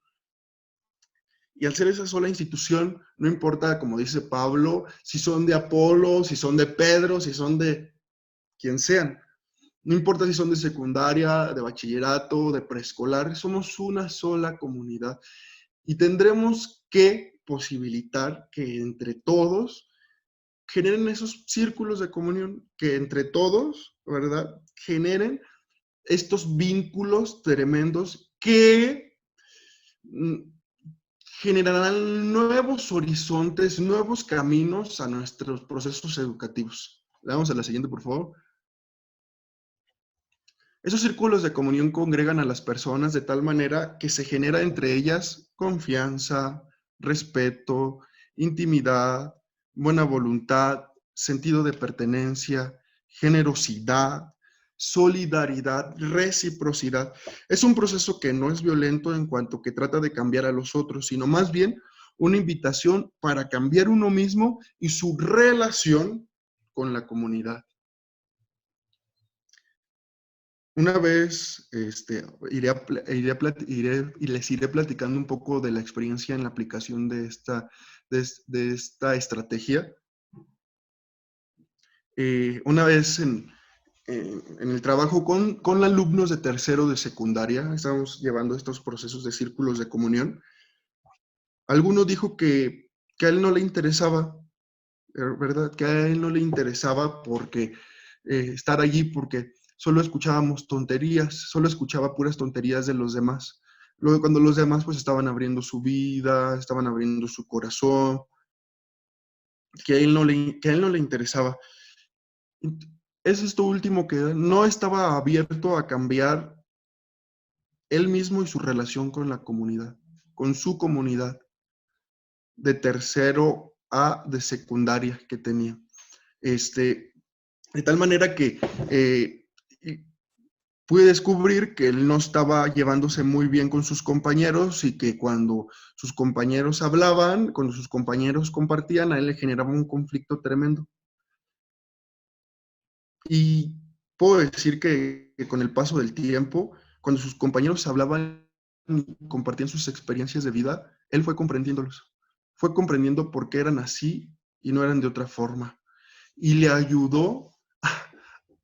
Y al ser esa sola institución, no importa, como dice Pablo, si son de Apolo, si son de Pedro, si son de quien sean. No importa si son de secundaria, de bachillerato, de preescolar, somos una sola comunidad. Y tendremos que posibilitar que entre todos generen esos círculos de comunión, que entre todos, ¿verdad? Generen estos vínculos tremendos que generarán nuevos horizontes, nuevos caminos a nuestros procesos educativos. Le damos a la siguiente, por favor. Esos círculos de comunión congregan a las personas de tal manera que se genera entre ellas confianza, respeto, intimidad, buena voluntad, sentido de pertenencia, generosidad, solidaridad, reciprocidad. Es un proceso que no es violento en cuanto que trata de cambiar a los otros, sino más bien una invitación para cambiar uno mismo y su relación con la comunidad. Una vez les iré platicando un poco de la experiencia en la aplicación de esta estrategia. Una vez en el trabajo con alumnos de tercero de secundaria, estábamos llevando estos procesos de círculos de comunión. Alguno dijo que a él no le interesaba, ¿verdad? Que a él no le interesaba porque estar allí porque solo escuchábamos tonterías, solo escuchaba puras tonterías de los demás. Luego cuando los demás pues estaban abriendo su vida, estaban abriendo su corazón, que a él no le interesaba. Es esto último que no estaba abierto a cambiar él mismo y su relación con la comunidad, con su comunidad de tercero a de secundaria que tenía. De tal manera que pude descubrir que él no estaba llevándose muy bien con sus compañeros y que cuando sus compañeros hablaban, cuando sus compañeros compartían, a él le generaba un conflicto tremendo. Y puedo decir que con el paso del tiempo, cuando sus compañeros hablaban y compartían sus experiencias de vida, él fue comprendiéndolos. Fue comprendiendo por qué eran así y no eran de otra forma. Y le ayudó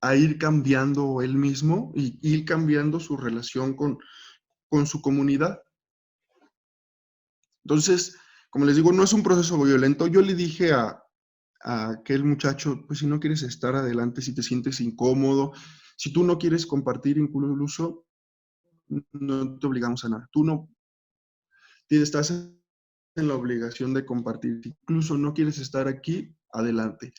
a ir cambiando él mismo y ir cambiando su relación con su comunidad. Entonces, como les digo, no es un proceso violento. Yo le dije a aquel muchacho, pues si no quieres estar adelante, si te sientes incómodo, si tú no quieres compartir incluso, no te obligamos a nada. Tú no estás en la obligación de compartir. Si incluso no quieres estar aquí, adelante.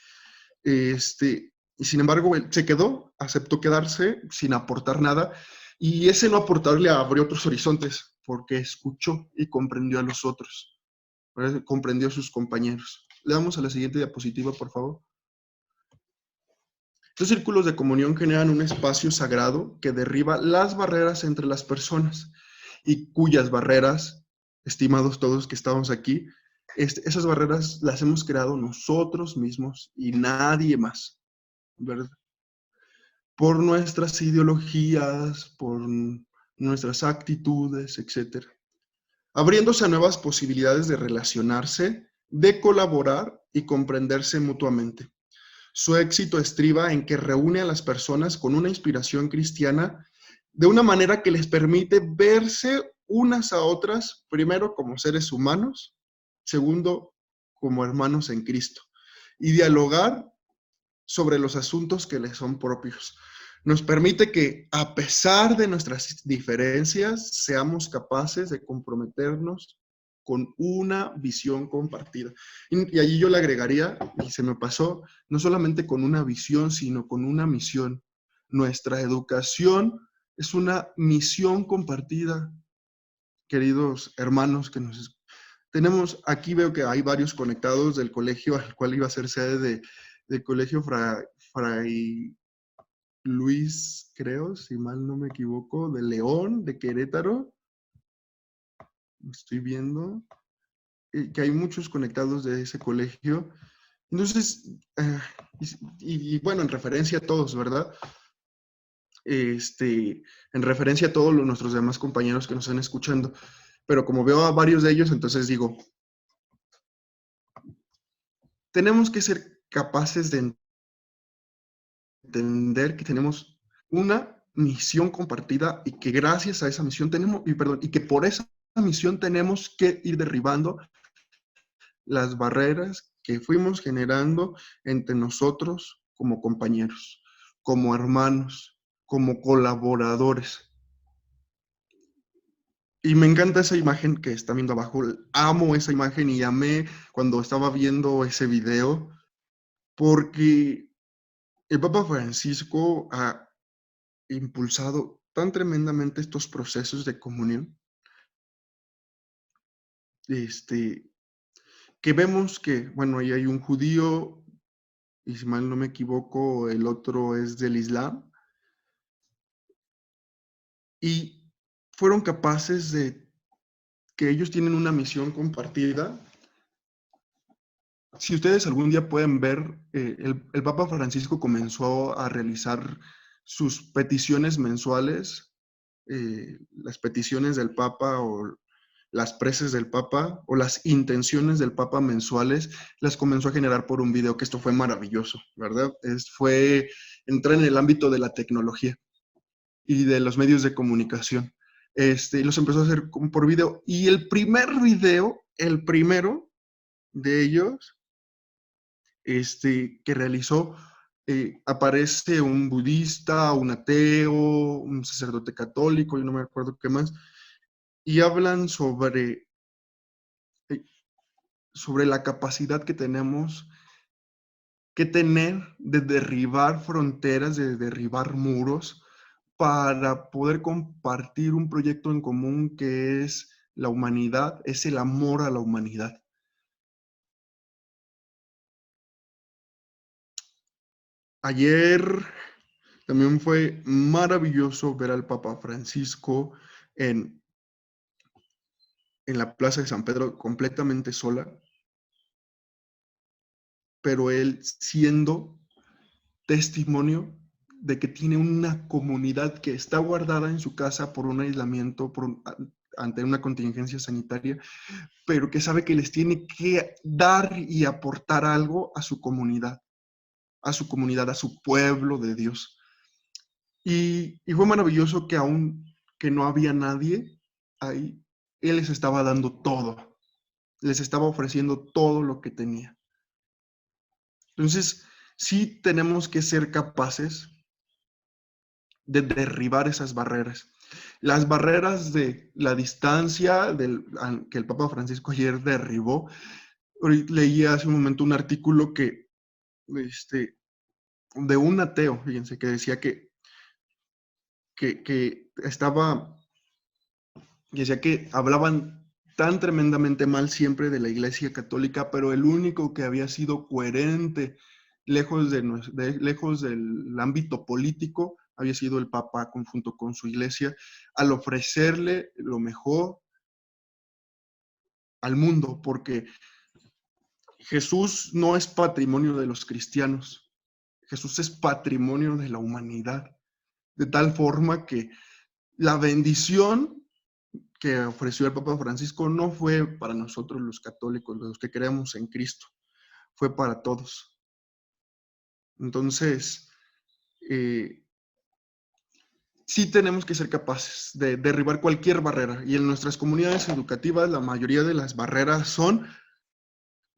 Y sin embargo, él se quedó, aceptó quedarse sin aportar nada, y ese no aportar le abrió otros horizontes, porque escuchó y comprendió a los otros, ¿verdad? Comprendió a sus compañeros. Le damos a la siguiente diapositiva, por favor. Estos círculos de comunión generan un espacio sagrado que derriba las barreras entre las personas y cuyas barreras, estimados todos que estamos aquí, esas barreras las hemos creado nosotros mismos y nadie más, ¿verdad? Por nuestras ideologías, por nuestras actitudes, etc. Abriéndose a nuevas posibilidades de relacionarse, de colaborar y comprenderse mutuamente. Su éxito estriba en que reúne a las personas con una inspiración cristiana de una manera que les permite verse unas a otras, primero como seres humanos, segundo como hermanos en Cristo, y dialogar sobre los asuntos que les son propios. Nos permite que, a pesar de nuestras diferencias, seamos capaces de comprometernos con una visión compartida. Y allí yo le agregaría, y se me pasó, no solamente con una visión, sino con una misión. Nuestra educación es una misión compartida, queridos hermanos que nos tenemos, aquí veo que hay varios conectados del colegio al cual iba a ser sede del colegio Fray Luis, creo, si mal no me equivoco, de León, de Querétaro. Estoy viendo que hay muchos conectados de ese colegio. Entonces, bueno, en referencia a todos, ¿verdad? En referencia a todos nuestros demás compañeros que nos están escuchando. Pero como veo a varios de ellos, entonces digo, tenemos que ser capaces de entender que tenemos una misión compartida y que gracias a esa misión tenemos, y que por esa misión tenemos que ir derribando las barreras que fuimos generando entre nosotros como compañeros, como hermanos, como colaboradores. Y me encanta esa imagen que está viendo abajo. Amo esa imagen y amé cuando estaba viendo ese video porque el Papa Francisco ha impulsado tan tremendamente estos procesos de comunión, que vemos que, bueno, ahí hay un judío, y si mal no me equivoco, el otro es del Islam, y fueron capaces de que ellos tienen una misión compartida. Si ustedes algún día pueden ver, el Papa Francisco comenzó a realizar sus peticiones mensuales, las peticiones del Papa o las preces del Papa o las intenciones del Papa mensuales, las comenzó a generar por un video, que esto fue maravilloso, ¿verdad? Fue entrar en el ámbito de la tecnología y de los medios de comunicación. Y los empezó a hacer por video. Y el primer video, el primero de ellos, que realizó, aparece un budista, un ateo, un sacerdote católico, yo no me acuerdo qué más, y hablan eh, sobre la capacidad que tenemos que tener de derribar fronteras, de derribar muros, para poder compartir un proyecto en común que es la humanidad, es el amor a la humanidad. Ayer también fue maravilloso ver al Papa Francisco en, en la Plaza de San Pedro completamente sola, pero él siendo testimonio de que tiene una comunidad que está guardada en su casa por un aislamiento, ante una contingencia sanitaria, pero que sabe que les tiene que dar y aportar algo a su comunidad, a su pueblo de Dios. Y fue maravilloso que aún que no había nadie ahí, Él les estaba dando todo, les estaba ofreciendo todo lo que tenía. Entonces, sí tenemos que ser capaces de derribar esas barreras. Las barreras de la distancia que el Papa Francisco ayer derribó. Leí hace un momento un artículo de un ateo, fíjense, que decía que hablaban tan tremendamente mal siempre de la Iglesia Católica, pero el único que había sido coherente lejos del ámbito político había sido el Papa junto con su Iglesia, al ofrecerle lo mejor al mundo, porque Jesús no es patrimonio de los cristianos, Jesús es patrimonio de la humanidad, de tal forma que la bendición que ofreció el Papa Francisco no fue para nosotros los católicos, los que creemos en Cristo, fue para todos. Entonces, sí tenemos que ser capaces de derribar cualquier barrera, y en nuestras comunidades educativas la mayoría de las barreras son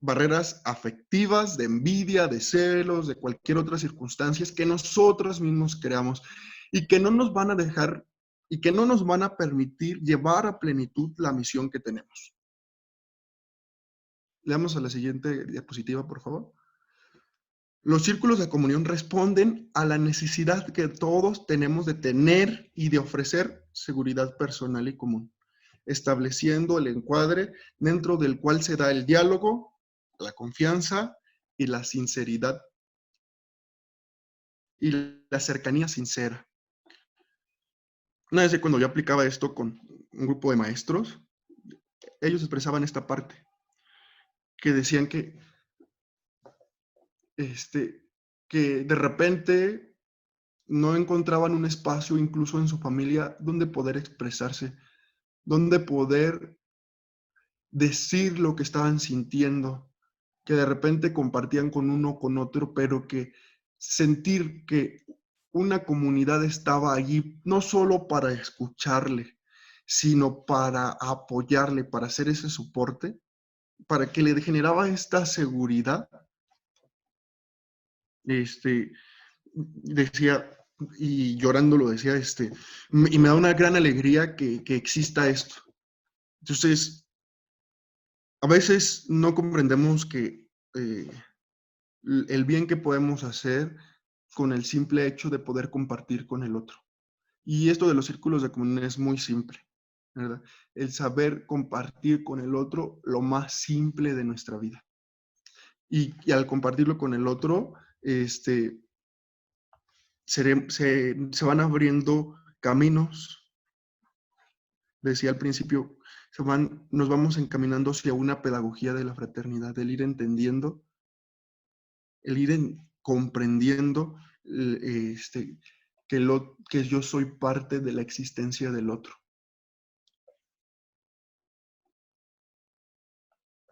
barreras afectivas, de envidia, de celos, de cualquier otra circunstancia que nosotros mismos creamos y que no nos van a dejar y que no nos van a permitir llevar a plenitud la misión que tenemos. Leamos a la siguiente diapositiva, por favor. Los círculos de comunión responden a la necesidad que todos tenemos de tener y de ofrecer seguridad personal y común. estableciendo el encuadre dentro del cual se da el diálogo, la confianza y la sinceridad y la cercanía sincera. Una vez cuando yo aplicaba esto con un grupo de maestros, ellos expresaban esta parte, que decían que de repente no encontraban un espacio incluso en su familia donde poder expresarse, donde poder decir lo que estaban sintiendo, que de repente compartían con uno con otro, pero que sentir que una comunidad estaba allí no solo para escucharle, sino para apoyarle, para hacer ese soporte, para que le generaba esta seguridad. Decía, y llorando lo decía, y me da una gran alegría que exista esto. Entonces, a veces no comprendemos que el bien que podemos hacer con el simple hecho de poder compartir con el otro. Y esto de los círculos de comunión es muy simple, ¿verdad? El saber compartir con el otro lo más simple de nuestra vida. Y al compartirlo con el otro, se van abriendo caminos. Decía al principio, nos vamos encaminando hacia una pedagogía de la fraternidad, el ir entendiendo, el ir comprendiendo que yo soy parte de la existencia del otro.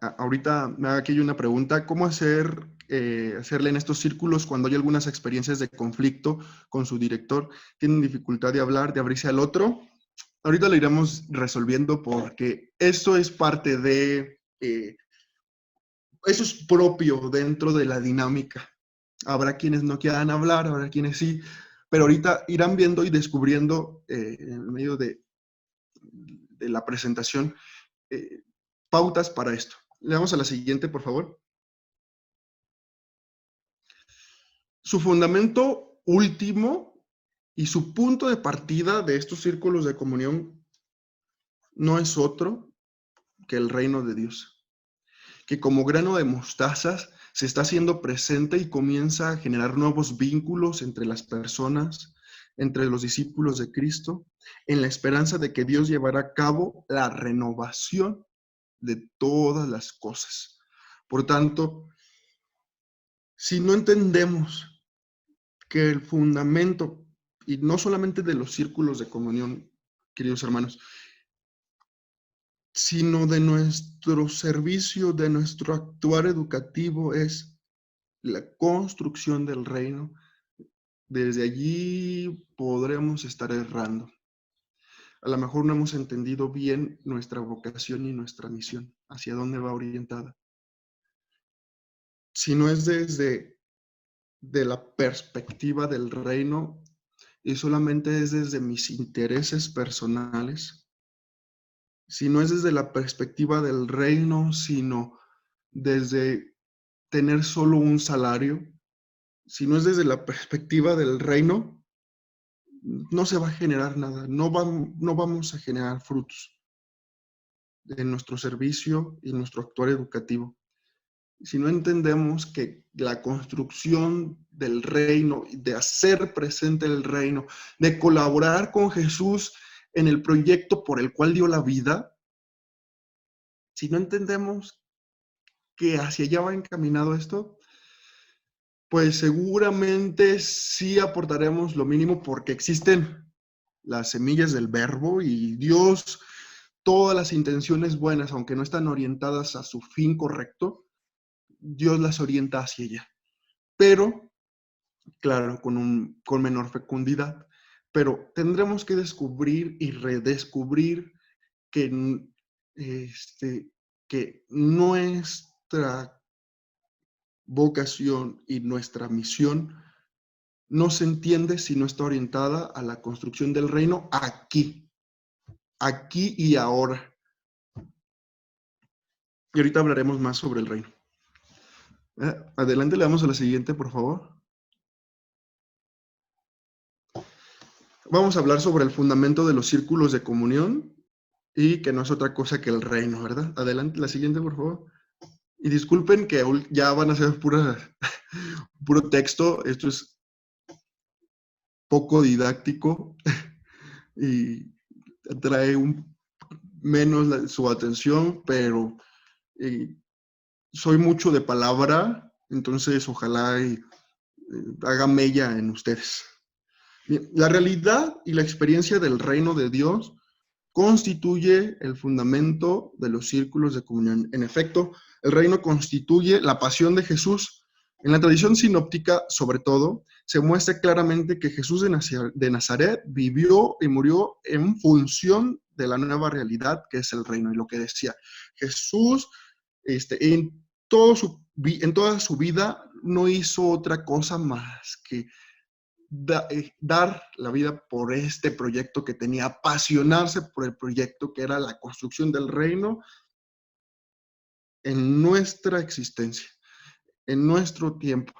Ahorita aquí hay una pregunta, ¿cómo hacerle en estos círculos cuando hay algunas experiencias de conflicto con su director? ¿Tienen dificultad de hablar, de abrirse al otro? Ahorita lo iremos resolviendo porque eso es parte eso es propio dentro de la dinámica. Habrá quienes no quieran hablar, habrá quienes sí, pero ahorita irán viendo y descubriendo en medio de la presentación pautas para esto. Le damos a la siguiente, por favor. Su fundamento último y su punto de partida de estos círculos de comunión no es otro que el reino de Dios, que como grano de mostazas se está haciendo presente y comienza a generar nuevos vínculos entre las personas, entre los discípulos de Cristo, en la esperanza de que Dios llevará a cabo la renovación de todas las cosas. Por tanto, si no entendemos que el fundamento, y no solamente de los círculos de comunión, queridos hermanos, sino de nuestro servicio, de nuestro actuar educativo, es la construcción del reino, desde allí podremos estar errando. A lo mejor no hemos entendido bien nuestra vocación y nuestra misión, hacia dónde va orientada. Si no es desde la perspectiva del reino y solamente es desde mis intereses personales, si no es desde la perspectiva del reino, sino desde tener solo un salario, si no es desde la perspectiva del reino, no se va a generar nada, no vamos a generar frutos en nuestro servicio y nuestro actuar educativo. Si no entendemos que la construcción del reino, de hacer presente el reino, de colaborar con Jesús en el proyecto por el cual dio la vida, si no entendemos que hacia allá va encaminado esto, pues seguramente sí aportaremos lo mínimo porque existen las semillas del verbo y Dios, todas las intenciones buenas, aunque no están orientadas a su fin correcto, Dios las orienta hacia allá. Pero, claro, con menor fecundidad. Pero tendremos que descubrir y redescubrir que nuestra vocación y nuestra misión no se entiende si no está orientada a la construcción del reino aquí y ahora. Y ahorita hablaremos más sobre el reino. Adelante, le damos a la siguiente, por favor. Vamos a hablar sobre el fundamento de los círculos de comunión y que no es otra cosa que el reino, ¿verdad? Adelante, la siguiente, por favor. Y disculpen que ya van a ser puro texto, esto es poco didáctico y atrae menos su atención, pero soy mucho de palabra, entonces ojalá haga mella en ustedes. Bien, la realidad y la experiencia del reino de Dios constituye el fundamento de los círculos de comunión. En efecto, el reino constituye la pasión de Jesús. En la tradición sinóptica, sobre todo, se muestra claramente que Jesús de Nazaret vivió y murió en función de la nueva realidad que es el reino. Y lo que decía, Jesús en toda su vida no hizo otra cosa más que dar la vida por este proyecto que tenía, apasionarse por el proyecto que era la construcción del reino en nuestra existencia, en nuestro tiempo.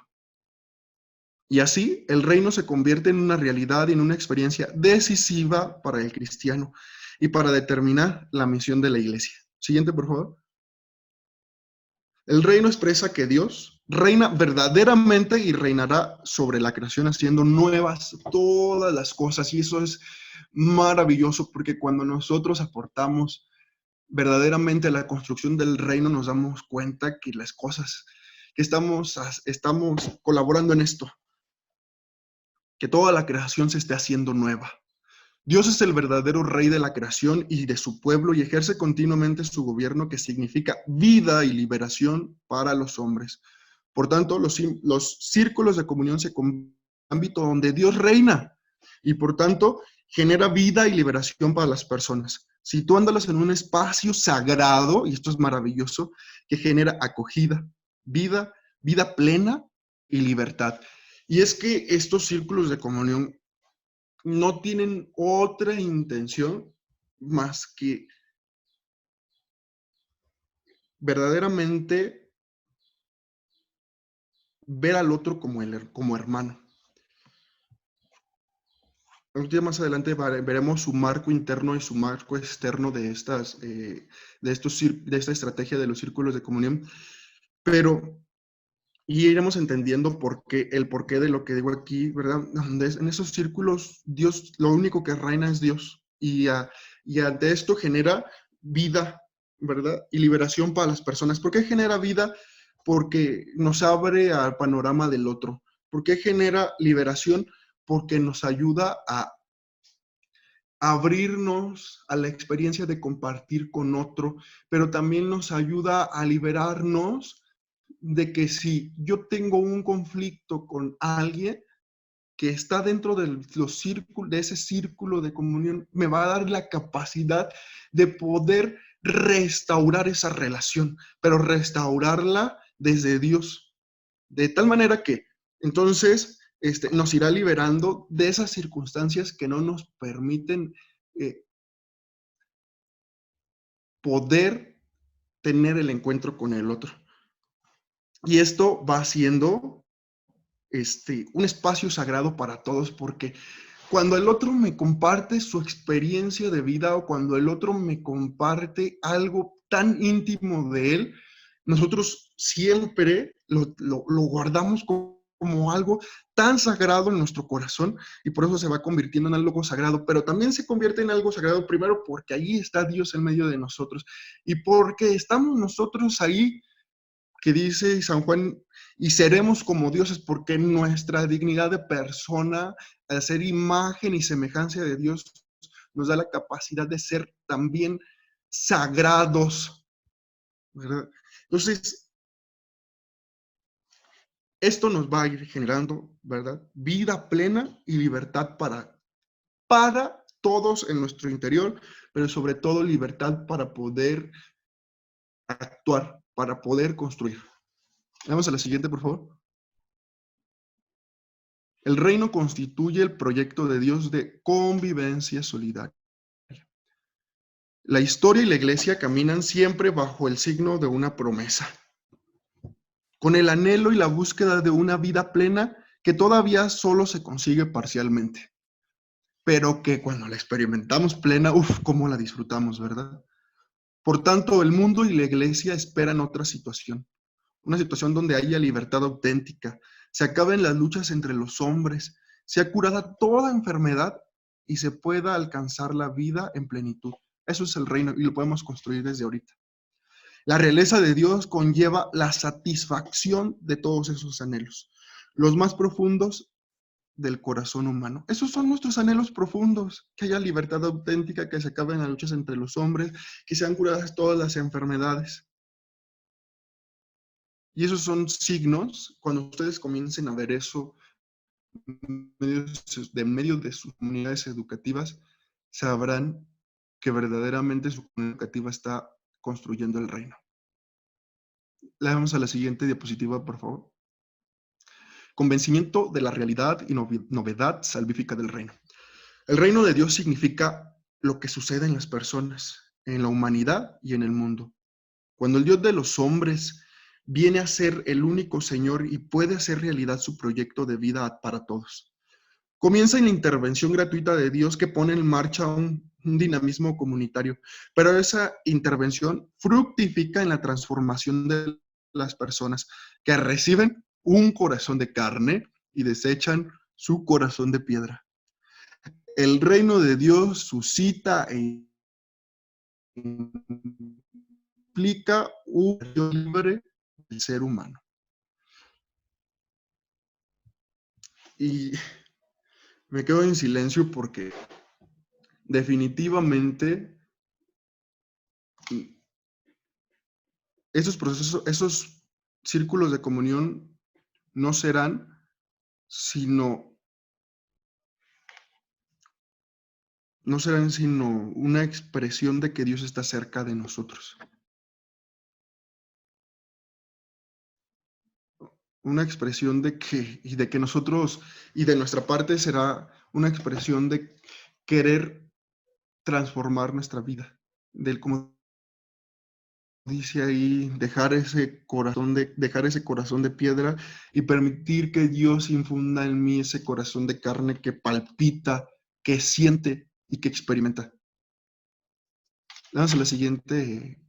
Y así el reino se convierte en una realidad y en una experiencia decisiva para el cristiano y para determinar la misión de la iglesia. Siguiente, por favor. El reino expresa que Dios reina verdaderamente y reinará sobre la creación haciendo nuevas todas las cosas. Y eso es maravilloso porque cuando nosotros aportamos verdaderamente a la construcción del reino nos damos cuenta que las cosas que estamos colaborando en esto, que toda la creación se esté haciendo nueva. Dios es el verdadero rey de la creación y de su pueblo y ejerce continuamente su gobierno que significa vida y liberación para los hombres. Por tanto, los círculos de comunión se convierten en un ámbito donde Dios reina y por tanto genera vida y liberación para las personas, situándolas en un espacio sagrado, y esto es maravilloso, que genera acogida, vida plena y libertad. Y es que estos círculos de comunión no tienen otra intención más que verdaderamente ver al otro como hermano. Más adelante veremos su marco interno y su marco externo de esta estrategia de los círculos de comunión, pero y iremos entendiendo el porqué de lo que digo aquí, ¿verdad? En esos círculos, Dios, lo único que reina es Dios. Y ante esto genera vida, ¿verdad? Y liberación para las personas. ¿Por qué genera vida? Porque nos abre al panorama del otro. ¿Por qué genera liberación? Porque nos ayuda a abrirnos a la experiencia de compartir con otro, pero también nos ayuda a liberarnos de que si yo tengo un conflicto con alguien que está dentro de ese círculo de comunión, me va a dar la capacidad de poder restaurar esa relación, pero restaurarla desde Dios, de tal manera que entonces nos irá liberando de esas circunstancias que no nos permiten poder tener el encuentro con el otro. Y esto va siendo un espacio sagrado para todos, porque cuando el otro me comparte su experiencia de vida o cuando el otro me comparte algo tan íntimo de él, nosotros siempre lo guardamos como algo tan sagrado en nuestro corazón y por eso se va convirtiendo en algo sagrado, pero también se convierte en algo sagrado primero porque ahí está Dios en medio de nosotros y porque estamos nosotros ahí, que dice San Juan, y seremos como dioses, porque nuestra dignidad de persona, al ser imagen y semejanza de Dios, nos da la capacidad de ser también sagrados, ¿verdad? Entonces, esto nos va a ir generando, ¿verdad? Vida plena y libertad para todos en nuestro interior, pero sobre todo libertad para poder actuar, para poder construir. Vamos a la siguiente, por favor. El reino constituye el proyecto de Dios de convivencia solidaria. La historia y la iglesia caminan siempre bajo el signo de una promesa, con el anhelo y la búsqueda de una vida plena que todavía solo se consigue parcialmente. pero que cuando la experimentamos plena, uff, cómo la disfrutamos, ¿verdad? Por tanto, el mundo y la iglesia esperan otra situación, una situación donde haya libertad auténtica, se acaben las luchas entre los hombres, sea curada toda enfermedad y se pueda alcanzar la vida en plenitud. Eso es el reino y lo podemos construir desde ahorita. La realeza de Dios conlleva la satisfacción de todos esos anhelos, los más profundos del corazón humano. Esos son nuestros anhelos profundos, que haya libertad auténtica, que se acaben las luchas entre los hombres, que sean curadas todas las enfermedades. Y esos son signos, cuando ustedes comiencen a ver eso en medio de sus comunidades educativas, sabrán que verdaderamente su comunidad educativa está construyendo el reino. Le damos a la siguiente diapositiva, por favor. Convencimiento de la realidad y novedad salvífica del reino. El reino de Dios significa lo que sucede en las personas, en la humanidad y en el mundo. Cuando el Dios de los hombres viene a ser el único Señor y puede hacer realidad su proyecto de vida para todos. Comienza en la intervención gratuita de Dios que pone en marcha un dinamismo comunitario, pero esa intervención fructifica en la transformación de las personas que reciben un corazón de carne y desechan su corazón de piedra. El reino de Dios suscita e implica un libre del ser humano. Y me quedo en silencio porque definitivamente esos procesos, esos círculos de comunión no serán sino una expresión de que Dios está cerca de nosotros. Una expresión de que nosotros, y de nuestra parte será una expresión de querer transformar nuestra vida, del, como dice ahí, dejar ese corazón de piedra y permitir que Dios infunda en mí ese corazón de carne que palpita, que siente y que experimenta. Vamos a la siguiente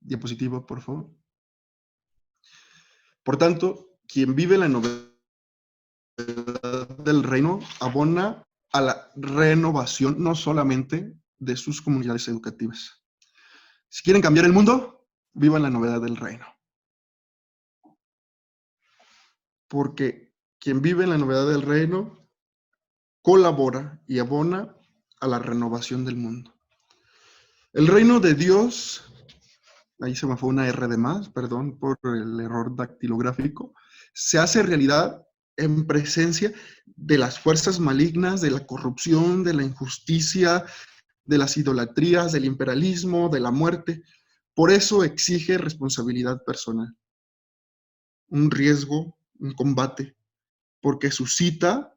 diapositiva, por favor. Por tanto, quien vive la novedad del reino abona a la renovación no solamente de sus comunidades educativas. Si quieren cambiar el mundo, vivan la novedad del reino. Porque quien vive en la novedad del reino colabora y abona a la renovación del mundo. El reino de Dios, ahí se me fue una R de más, perdón por el error dactilográfico, se hace realidad en presencia de las fuerzas malignas, de la corrupción, de la injusticia, de las idolatrías, del imperialismo, de la muerte. Por eso exige responsabilidad personal, un riesgo, un combate, porque suscita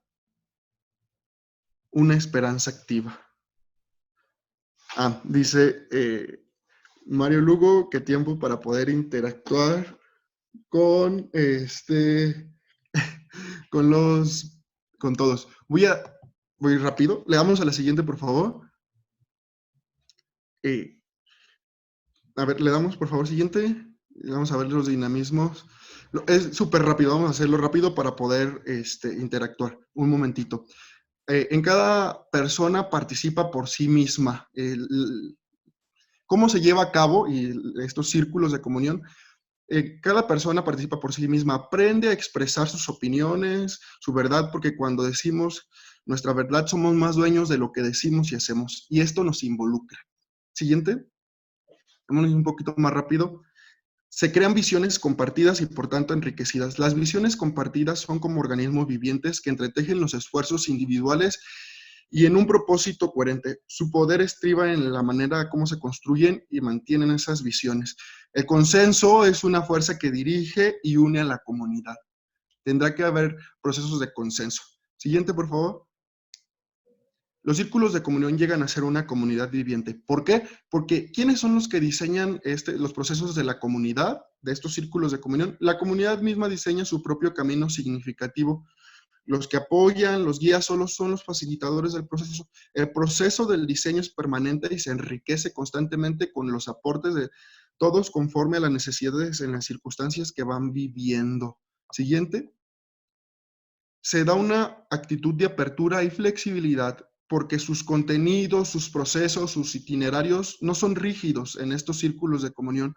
una esperanza activa. Dice Mario Lugo, qué tiempo para poder interactuar con con todos. Voy rápido. Le damos a la siguiente, por favor. A ver, le damos, por favor, siguiente. Vamos a ver los dinamismos. Es súper rápido, vamos a hacerlo rápido para poder interactuar. Un momentito. En cada persona participa por sí misma. ¿Cómo se lleva a cabo y estos círculos de comunión? Cada persona participa por sí misma, aprende a expresar sus opiniones, su verdad, porque cuando decimos nuestra verdad somos más dueños de lo que decimos y hacemos, y esto nos involucra. Siguiente, vámonos un poquito más rápido. Se crean visiones compartidas y por tanto enriquecidas. Las visiones compartidas son como organismos vivientes que entretejen los esfuerzos individuales y en un propósito coherente. Su poder estriba en la manera como se construyen y mantienen esas visiones. El consenso es una fuerza que dirige y une a la comunidad. Tendrá que haber procesos de consenso. Siguiente, por favor. Los círculos de comunión llegan a ser una comunidad viviente. ¿Por qué? Porque ¿quiénes son los que diseñan los procesos de la comunidad, de estos círculos de comunión? La comunidad misma diseña su propio camino significativo. Los que apoyan, los guías, solo son los facilitadores del proceso. El proceso del diseño es permanente y se enriquece constantemente con los aportes de todos conforme a las necesidades en las circunstancias que van viviendo. Siguiente. Se da una actitud de apertura y flexibilidad porque sus contenidos, sus procesos, sus itinerarios no son rígidos en estos círculos de comunión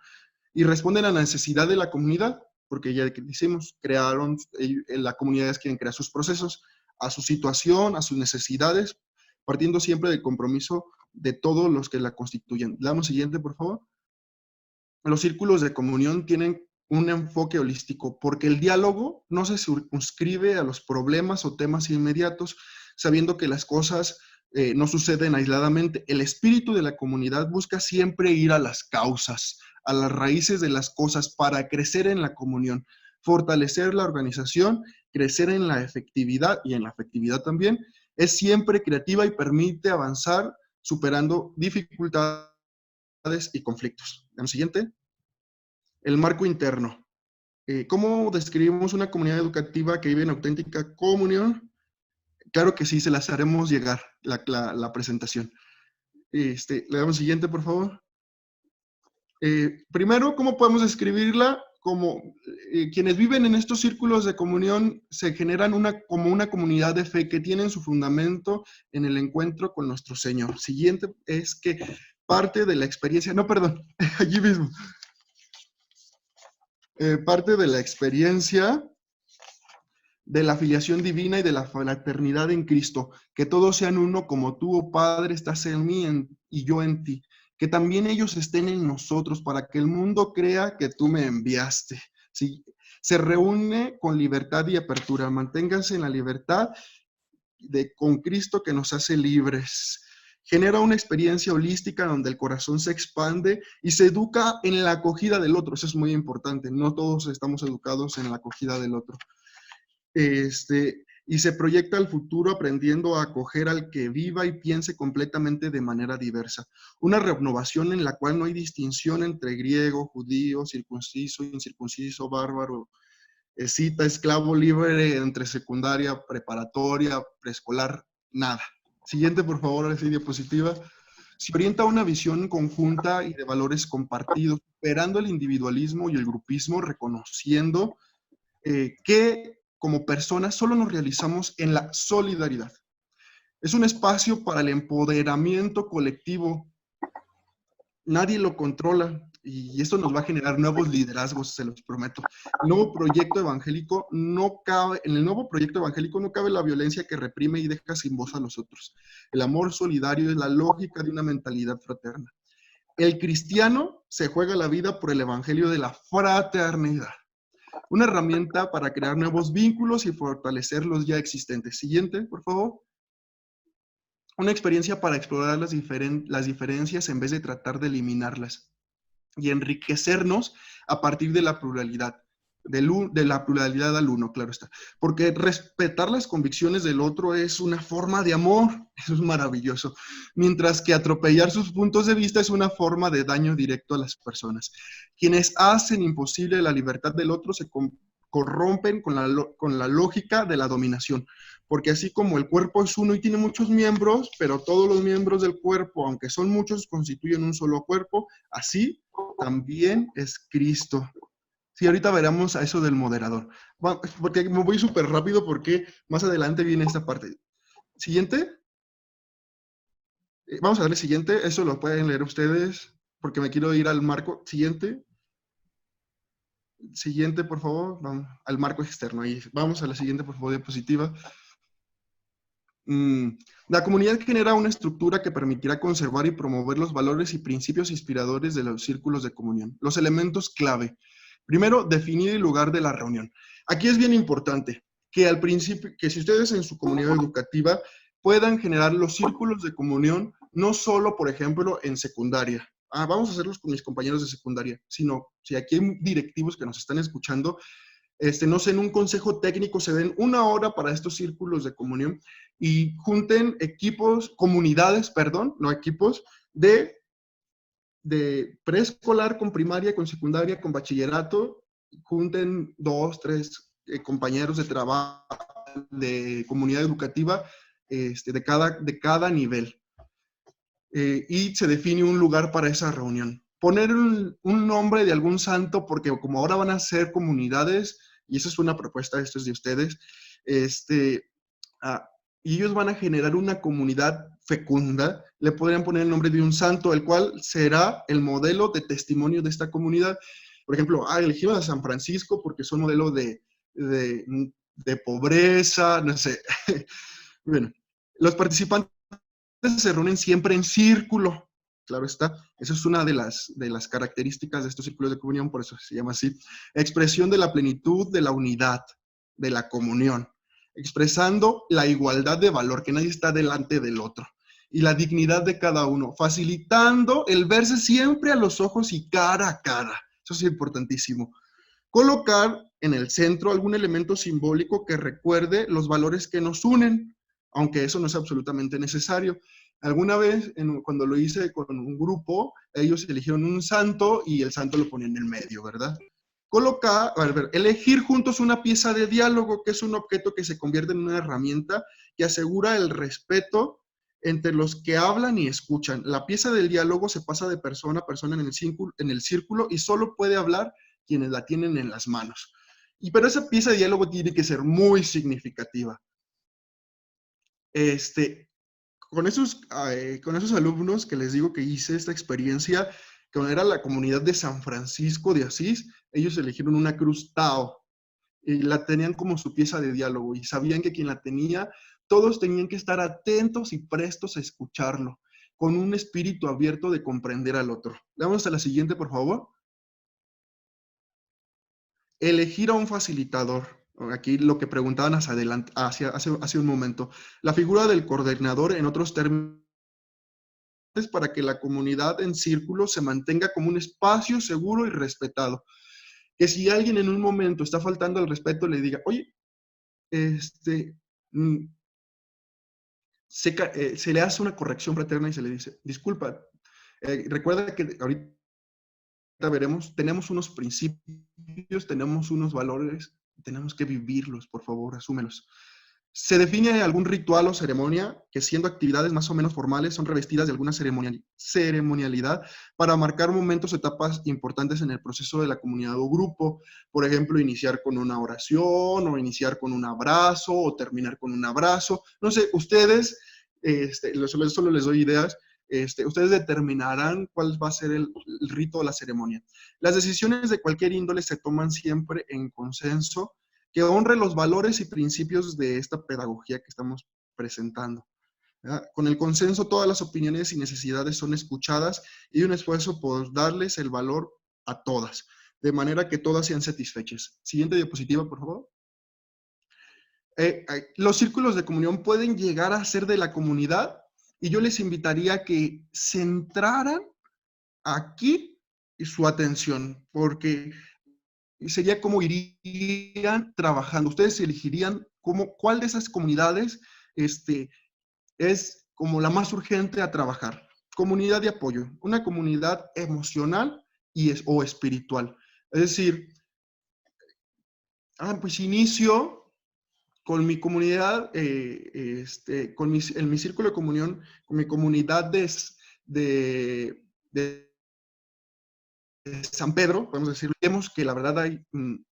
y responden a la necesidad de la comunidad, porque ya que decimos, las comunidades quieren crear sus procesos, a su situación, a sus necesidades, partiendo siempre del compromiso de todos los que la constituyen. Damos siguiente, por favor. Los círculos de comunión tienen un enfoque holístico, porque el diálogo no se circunscribe a los problemas o temas inmediatos, sabiendo que las cosas no suceden aisladamente. El espíritu de la comunidad busca siempre ir a las causas, a las raíces de las cosas para crecer en la comunión, fortalecer la organización, crecer en la efectividad y en la afectividad también. Es siempre creativa y permite avanzar superando dificultades y conflictos. El siguiente. El marco interno. ¿Cómo describimos una comunidad educativa que vive en auténtica comunión? Claro que sí, se las haremos llegar la presentación. Le damos siguiente, por favor. Primero, ¿cómo podemos describirla? Como quienes viven en estos círculos de comunión se generan como una comunidad de fe que tienen su fundamento en el encuentro con nuestro Señor. Siguiente es que parte de la experiencia, no, perdón, allí mismo. Parte de la experiencia de la filiación divina y de la fraternidad en Cristo, que todos sean uno como tú, oh Padre, estás en mí y yo en ti, que también ellos estén en nosotros para que el mundo crea que tú me enviaste. ¿Sí? Se reúne con libertad y apertura, manténganse en la libertad con Cristo que nos hace libres. Genera una experiencia holística donde el corazón se expande y se educa en la acogida del otro. Eso es muy importante. No todos estamos educados en la acogida del otro. Y se proyecta al futuro aprendiendo a acoger al que viva y piense completamente de manera diversa. Una renovación en la cual no hay distinción entre griego, judío, circunciso, incircunciso, bárbaro, cita, esclavo, libre, entre secundaria, preparatoria, preescolar, nada. Siguiente, por favor, esa diapositiva. Se orienta a una visión conjunta y de valores compartidos, superando el individualismo y el grupismo, reconociendo que como personas solo nos realizamos en la solidaridad. Es un espacio para el empoderamiento colectivo. Nadie lo controla y esto nos va a generar nuevos liderazgos, se los prometo. En el nuevo proyecto evangélico no cabe la violencia que reprime y deja sin voz a los otros. El amor solidario es la lógica de una mentalidad fraterna. El cristiano se juega la vida por el evangelio de la fraternidad. Una herramienta para crear nuevos vínculos y fortalecer los ya existentes. Siguiente, por favor. Una experiencia para explorar las diferencias en vez de tratar de eliminarlas y enriquecernos a partir de la pluralidad, de la pluralidad al uno, claro está. Porque respetar las convicciones del otro es una forma de amor, eso es maravilloso, mientras que atropellar sus puntos de vista es una forma de daño directo a las personas. Quienes hacen imposible la libertad del otro se corrompen con la lógica de la dominación, porque así como el cuerpo es uno y tiene muchos miembros, pero todos los miembros del cuerpo, aunque son muchos, constituyen un solo cuerpo, así también es Cristo. Sí, ahorita veremos a eso del moderador. Porque me voy súper rápido porque más adelante viene esta parte. Siguiente. Vamos a darle siguiente. Eso lo pueden leer ustedes porque me quiero ir al marco. Siguiente. Siguiente, por favor. Vamos al marco externo. Ahí. Vamos a la siguiente, por favor, diapositiva. La comunidad genera una estructura que permitirá conservar y promover los valores y principios inspiradores de los círculos de comunión. Los elementos clave. Primero, definir el lugar de la reunión. Aquí es bien importante que al principio, que si ustedes en su comunidad educativa puedan generar los círculos de comunión, no solo, por ejemplo, en secundaria. Vamos a hacerlos con mis compañeros de secundaria, sino si aquí hay directivos que nos están escuchando, no sé, en un consejo técnico se den 1 hora para estos círculos de comunión y junten comunidades, no equipos, de preescolar con primaria, con secundaria, con bachillerato, junten 2, 3 compañeros de trabajo, de comunidad educativa de cada nivel. Y se define un lugar para esa reunión. Poner un nombre de algún santo, porque como ahora van a ser comunidades, y eso es una propuesta, esto es de ustedes, y ellos van a generar una comunidad fecunda, le podrían poner el nombre de un santo, el cual será el modelo de testimonio de esta comunidad. Por ejemplo, elegimos a San Francisco porque es un modelo de pobreza, no sé. Bueno, los participantes se reúnen siempre en círculo, claro está. Esa es una de las características de estos círculos de comunión, por eso se llama así. Expresión de la plenitud de la unidad, de la comunión, expresando la igualdad de valor, que nadie está delante del otro, y la dignidad de cada uno, facilitando el verse siempre a los ojos y cara a cara. Eso es importantísimo. Colocar en el centro algún elemento simbólico que recuerde los valores que nos unen, aunque eso no es absolutamente necesario. Alguna vez, cuando lo hice con un grupo, ellos eligieron un santo y el santo lo ponían en el medio, ¿verdad? Elegir juntos una pieza de diálogo, que es un objeto que se convierte en una herramienta que asegura el respeto entre los que hablan y escuchan. La pieza del diálogo se pasa de persona a persona en el círculo y solo puede hablar quienes la tienen en las manos. Pero esa pieza de diálogo tiene que ser muy significativa. Con esos alumnos que les digo que hice esta experiencia, que era la comunidad de San Francisco de Asís, ellos eligieron una cruz Tao y la tenían como su pieza de diálogo y sabían que quien la tenía, todos tenían que estar atentos y prestos a escucharlo, con un espíritu abierto de comprender al otro. Vamos a la siguiente, por favor. Elegir a un facilitador. Aquí lo que preguntaban hace un momento. La figura del coordinador, en otros términos, es para que la comunidad en círculo se mantenga como un espacio seguro y respetado. Que si alguien en un momento está faltando al respeto, le diga, oye, se le hace una corrección fraterna y se le dice, disculpa, recuerda que ahorita veremos, tenemos unos principios, tenemos unos valores, tenemos que vivirlos, por favor, asúmelos. Se define algún ritual o ceremonia que, siendo actividades más o menos formales, son revestidas de alguna ceremonialidad para marcar momentos, etapas importantes en el proceso de la comunidad o grupo. Por ejemplo, iniciar con una oración, o iniciar con un abrazo, o terminar con un abrazo. No sé, ustedes, solo les doy ideas. Ustedes determinarán cuál va a ser el rito o la ceremonia. Las decisiones de cualquier índole se toman siempre en consenso, que honre los valores y principios de esta pedagogía que estamos presentando, ¿verdad? Con el consenso, todas las opiniones y necesidades son escuchadas y un esfuerzo por darles el valor a todas, de manera que todas sean satisfechas. Siguiente diapositiva, por favor. Los círculos de comunión pueden llegar a ser de la comunidad y yo les invitaría a que centraran aquí su atención, porque sería cómo irían trabajando. Ustedes elegirían cuál de esas comunidades es como la más urgente a trabajar. Comunidad de apoyo, una comunidad emocional o espiritual. Es decir, pues inicio con mi comunidad, en mi círculo de comunión, con mi comunidad de San Pedro, podemos decir, vemos que la verdad hay en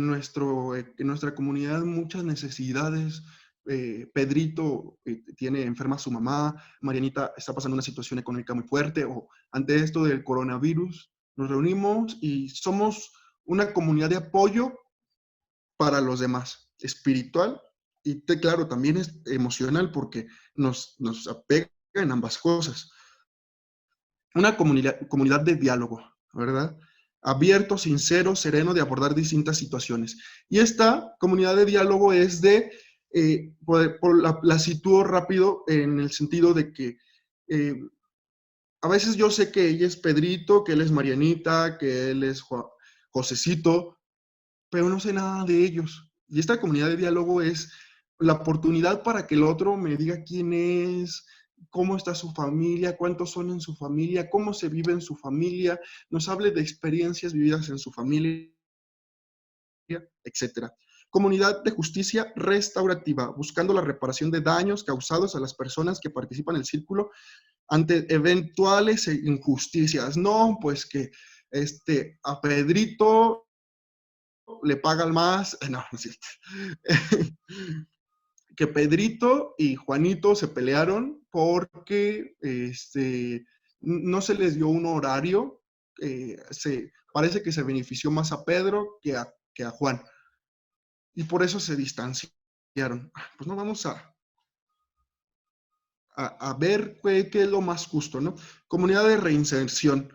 nuestra comunidad muchas necesidades. Pedrito tiene enferma a su mamá, Marianita está pasando una situación económica muy fuerte, o ante esto del coronavirus, nos reunimos y somos una comunidad de apoyo para los demás, espiritual y claro, también es emocional porque nos apega en ambas cosas. Una comunidad de diálogo, ¿verdad? Abierto, sincero, sereno de abordar distintas situaciones. Y esta comunidad de diálogo es la sitúo rápido en el sentido de que a veces yo sé que ella es Pedrito, que él es Marianita, que él es Josecito, pero no sé nada de ellos. Y esta comunidad de diálogo es la oportunidad para que el otro me diga quién es, cómo está su familia, cuántos son en su familia, cómo se vive en su familia, nos hable de experiencias vividas en su familia. etcétera. Comunidad de justicia restaurativa, buscando la reparación de daños causados a las personas que participan en el círculo ante eventuales injusticias. No, pues que a Pedrito le pagan más, no, no es cierto. Que Pedrito y Juanito se pelearon porque no se les dio un horario, parece que se benefició más a Pedro que a Juan, y por eso se distanciaron. Pues no, vamos a ver qué es lo más justo, ¿no? Comunidad de reinserción,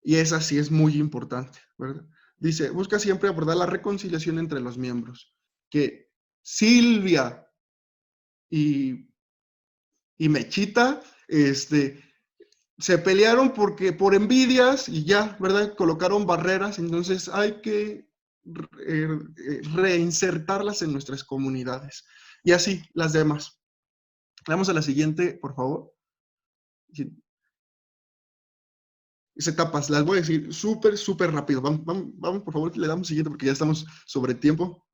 y esa sí es muy importante, ¿verdad? Dice, busca siempre abordar la reconciliación entre los miembros. Que Silvia y Mechita, se pelearon por envidias y ya, ¿verdad? Colocaron barreras, entonces hay que reinsertarlas en nuestras comunidades. Y así, las demás. Vamos a la siguiente, por favor. Etapas, las voy a decir súper rápido. Vamos, por favor, le damos siguiente porque ya estamos sobre tiempo.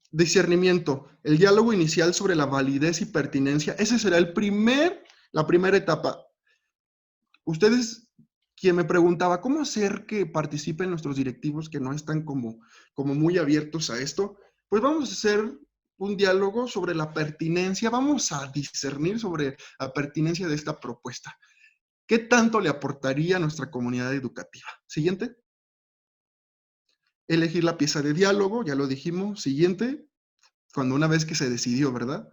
Discernimiento, el diálogo inicial sobre la validez y pertinencia. Ese será la primera etapa. Ustedes, quien me preguntaba, ¿cómo hacer que participen nuestros directivos que no están como muy abiertos a esto? Pues vamos a hacer un diálogo sobre la pertinencia, vamos a discernir sobre la pertinencia de esta propuesta. ¿Qué tanto le aportaría a nuestra comunidad educativa? Siguiente. Elegir la pieza de diálogo, ya lo dijimos. Siguiente. Cuando una vez que se decidió, ¿verdad?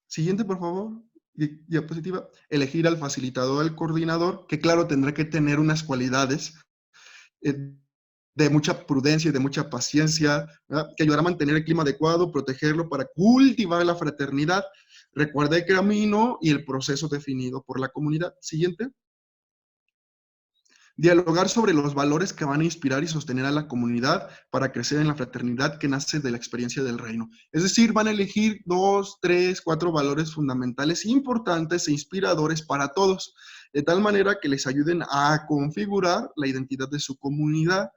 Siguiente, por favor. Diapositiva. Elegir al facilitador, al coordinador, que claro, tendrá que tener unas cualidades de mucha prudencia y de mucha paciencia, ¿verdad? Que ayudará a mantener el clima adecuado, protegerlo para cultivar la fraternidad. Recuerda el camino y el proceso definido por la comunidad. Siguiente. Dialogar sobre los valores que van a inspirar y sostener a la comunidad para crecer en la fraternidad que nace de la experiencia del reino. Es decir, van a elegir 2, 3, 4 valores fundamentales importantes e inspiradores para todos, de tal manera que les ayuden a configurar la identidad de su comunidad.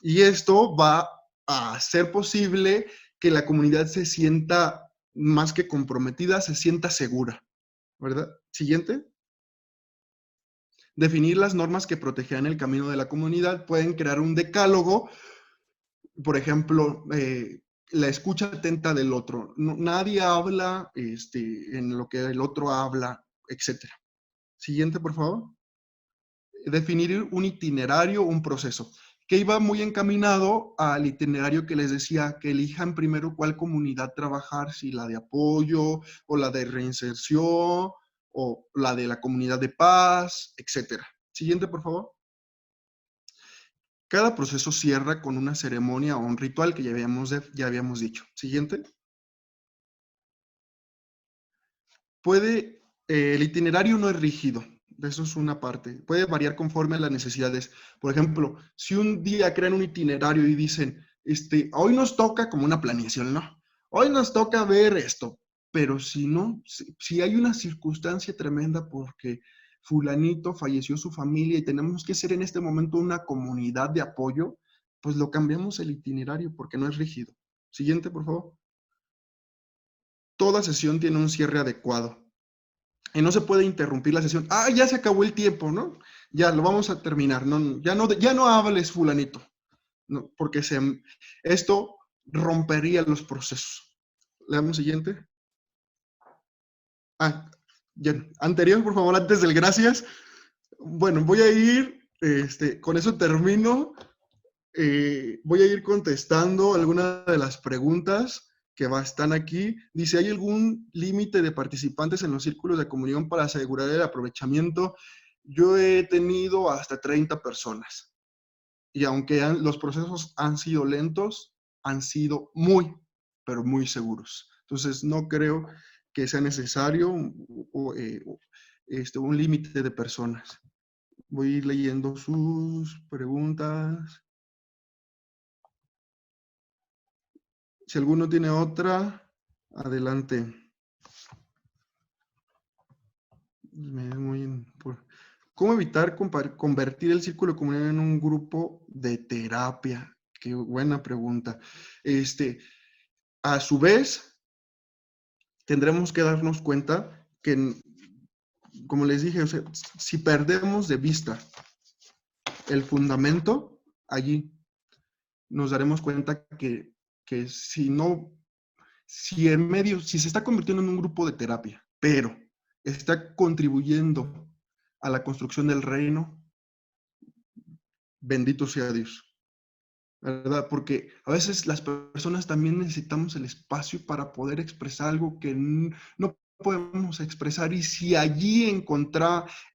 Y esto va a hacer posible que la comunidad se sienta más que comprometida, se sienta segura, ¿verdad? Siguiente. Definir las normas que protegerán el camino de la comunidad. Pueden crear un decálogo, por ejemplo, la escucha atenta del otro. Nadie habla en lo que el otro habla, etc. Siguiente, por favor. Definir un itinerario, un proceso, que iba muy encaminado al itinerario que les decía, que elijan primero cuál comunidad trabajar, si la de apoyo, o la de reinserción, o la de la comunidad de paz, etc. Siguiente, por favor. Cada proceso cierra con una ceremonia o un ritual que ya habíamos dicho. Siguiente. El itinerario no es rígido, eso es una parte. Puede variar conforme a las necesidades. Por ejemplo, si un día crean un itinerario y dicen, hoy nos toca como una planeación, ¿no? Hoy nos toca ver esto, pero si no, si hay una circunstancia tremenda porque fulanito falleció su familia y tenemos que ser en este momento una comunidad de apoyo, pues lo cambiamos el itinerario porque no es rígido. Siguiente, por favor. Toda sesión tiene un cierre adecuado. Y no se puede interrumpir la sesión. Ah, ya se acabó el tiempo, ¿no? Ya lo vamos a terminar. No, ya no hables, fulanito. No, porque esto rompería los procesos. Le damos siguiente. Ah, ya. Anterior, por favor, antes del gracias. Bueno, voy a ir, con eso termino. Voy a ir contestando algunas de las preguntas que están aquí. Dice, ¿hay algún límite de participantes en los círculos de comunión para asegurar el aprovechamiento? Yo he tenido hasta 30 personas. Y aunque los procesos han sido lentos, han sido muy, pero muy seguros. Entonces, no creo que sea necesario un límite de personas. Voy a ir leyendo sus preguntas. Si alguno tiene otra, adelante. ¿Cómo evitar convertir el círculo de comunidad en un grupo de terapia? Qué buena pregunta. A su vez, tendremos que darnos cuenta que, como les dije, o sea, si perdemos de vista el fundamento, allí nos daremos cuenta que si se está convirtiendo en un grupo de terapia, pero está contribuyendo a la construcción del reino, bendito sea Dios, ¿verdad? Porque a veces las personas también necesitamos el espacio para poder expresar algo que no podemos expresar, y si allí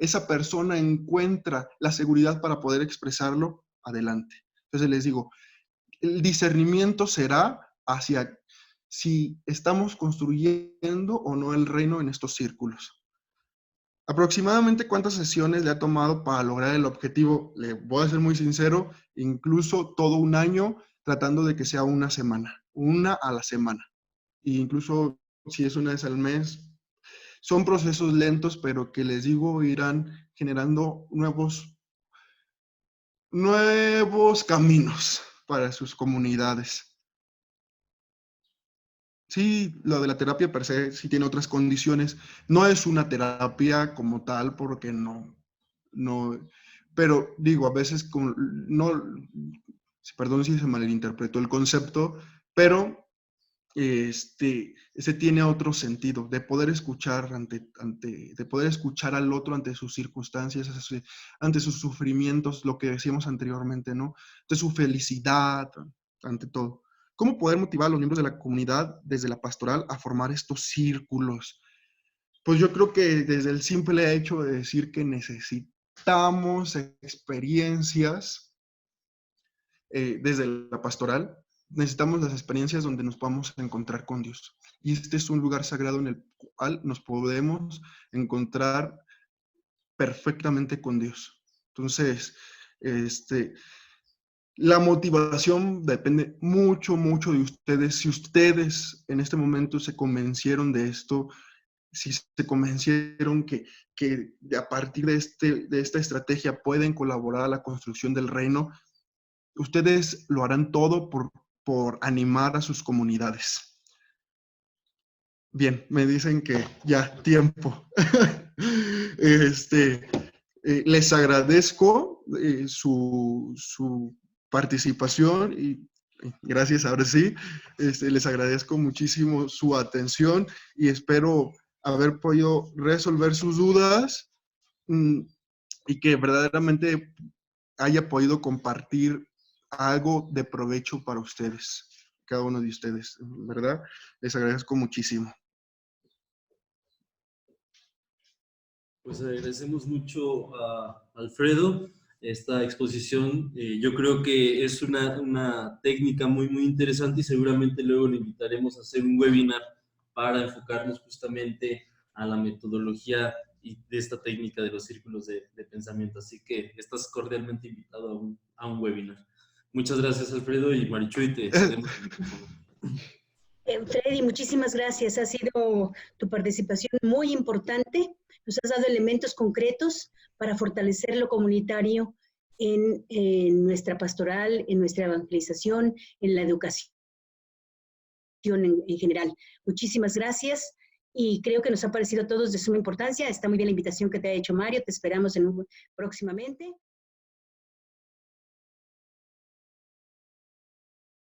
esa persona encuentra la seguridad para poder expresarlo, adelante. Entonces les digo, el discernimiento será hacia si estamos construyendo o no el reino en estos círculos. ¿Aproximadamente cuántas sesiones le ha tomado para lograr el objetivo? Le voy a ser muy sincero, incluso todo un año, tratando de que sea una semana, una a la semana. E incluso si es una vez al mes, son procesos lentos, pero que les digo, irán generando nuevos caminos para sus comunidades. Sí, lo de la terapia per se sí tiene otras condiciones. No es una terapia como tal, porque no, pero digo, a veces perdón si se malinterpretó el concepto, pero ese tiene otro sentido, de poder escuchar de poder escuchar al otro ante sus circunstancias, ante sus sufrimientos, lo que decíamos anteriormente, ¿no? De su felicidad, ante todo. ¿Cómo poder motivar a los miembros de la comunidad desde la pastoral a formar estos círculos? Pues yo creo que desde el simple hecho de decir que necesitamos experiencias desde la pastoral, necesitamos las experiencias donde nos podamos encontrar con Dios. Y este es un lugar sagrado en el cual nos podemos encontrar perfectamente con Dios. Entonces, la motivación depende mucho, mucho de ustedes. Si ustedes en este momento se convencieron de esto, si se convencieron que a partir de esta estrategia pueden colaborar a la construcción del reino, ustedes lo harán todo por animar a sus comunidades. Bien, me dicen que ya, tiempo. Les agradezco su participación y gracias, ahora sí. Les agradezco muchísimo su atención y espero haber podido resolver sus dudas y que verdaderamente haya podido compartir algo de provecho para ustedes, cada uno de ustedes, ¿verdad? Les agradezco muchísimo. Pues agradecemos mucho a Alfredo esta exposición. Yo creo que es una técnica muy, muy interesante y seguramente luego le invitaremos a hacer un webinar para enfocarnos justamente a la metodología y de esta técnica de los círculos de pensamiento. Así que estás cordialmente invitado a un webinar. Muchas gracias, Alfredo, y Marichuy, te cedemos el micrófono. Freddy, muchísimas gracias. Ha sido tu participación muy importante. Nos has dado elementos concretos para fortalecer lo comunitario en nuestra pastoral, en nuestra evangelización, en la educación en general. Muchísimas gracias y creo que nos ha parecido a todos de suma importancia. Está muy bien la invitación que te ha hecho Mario. Te esperamos próximamente.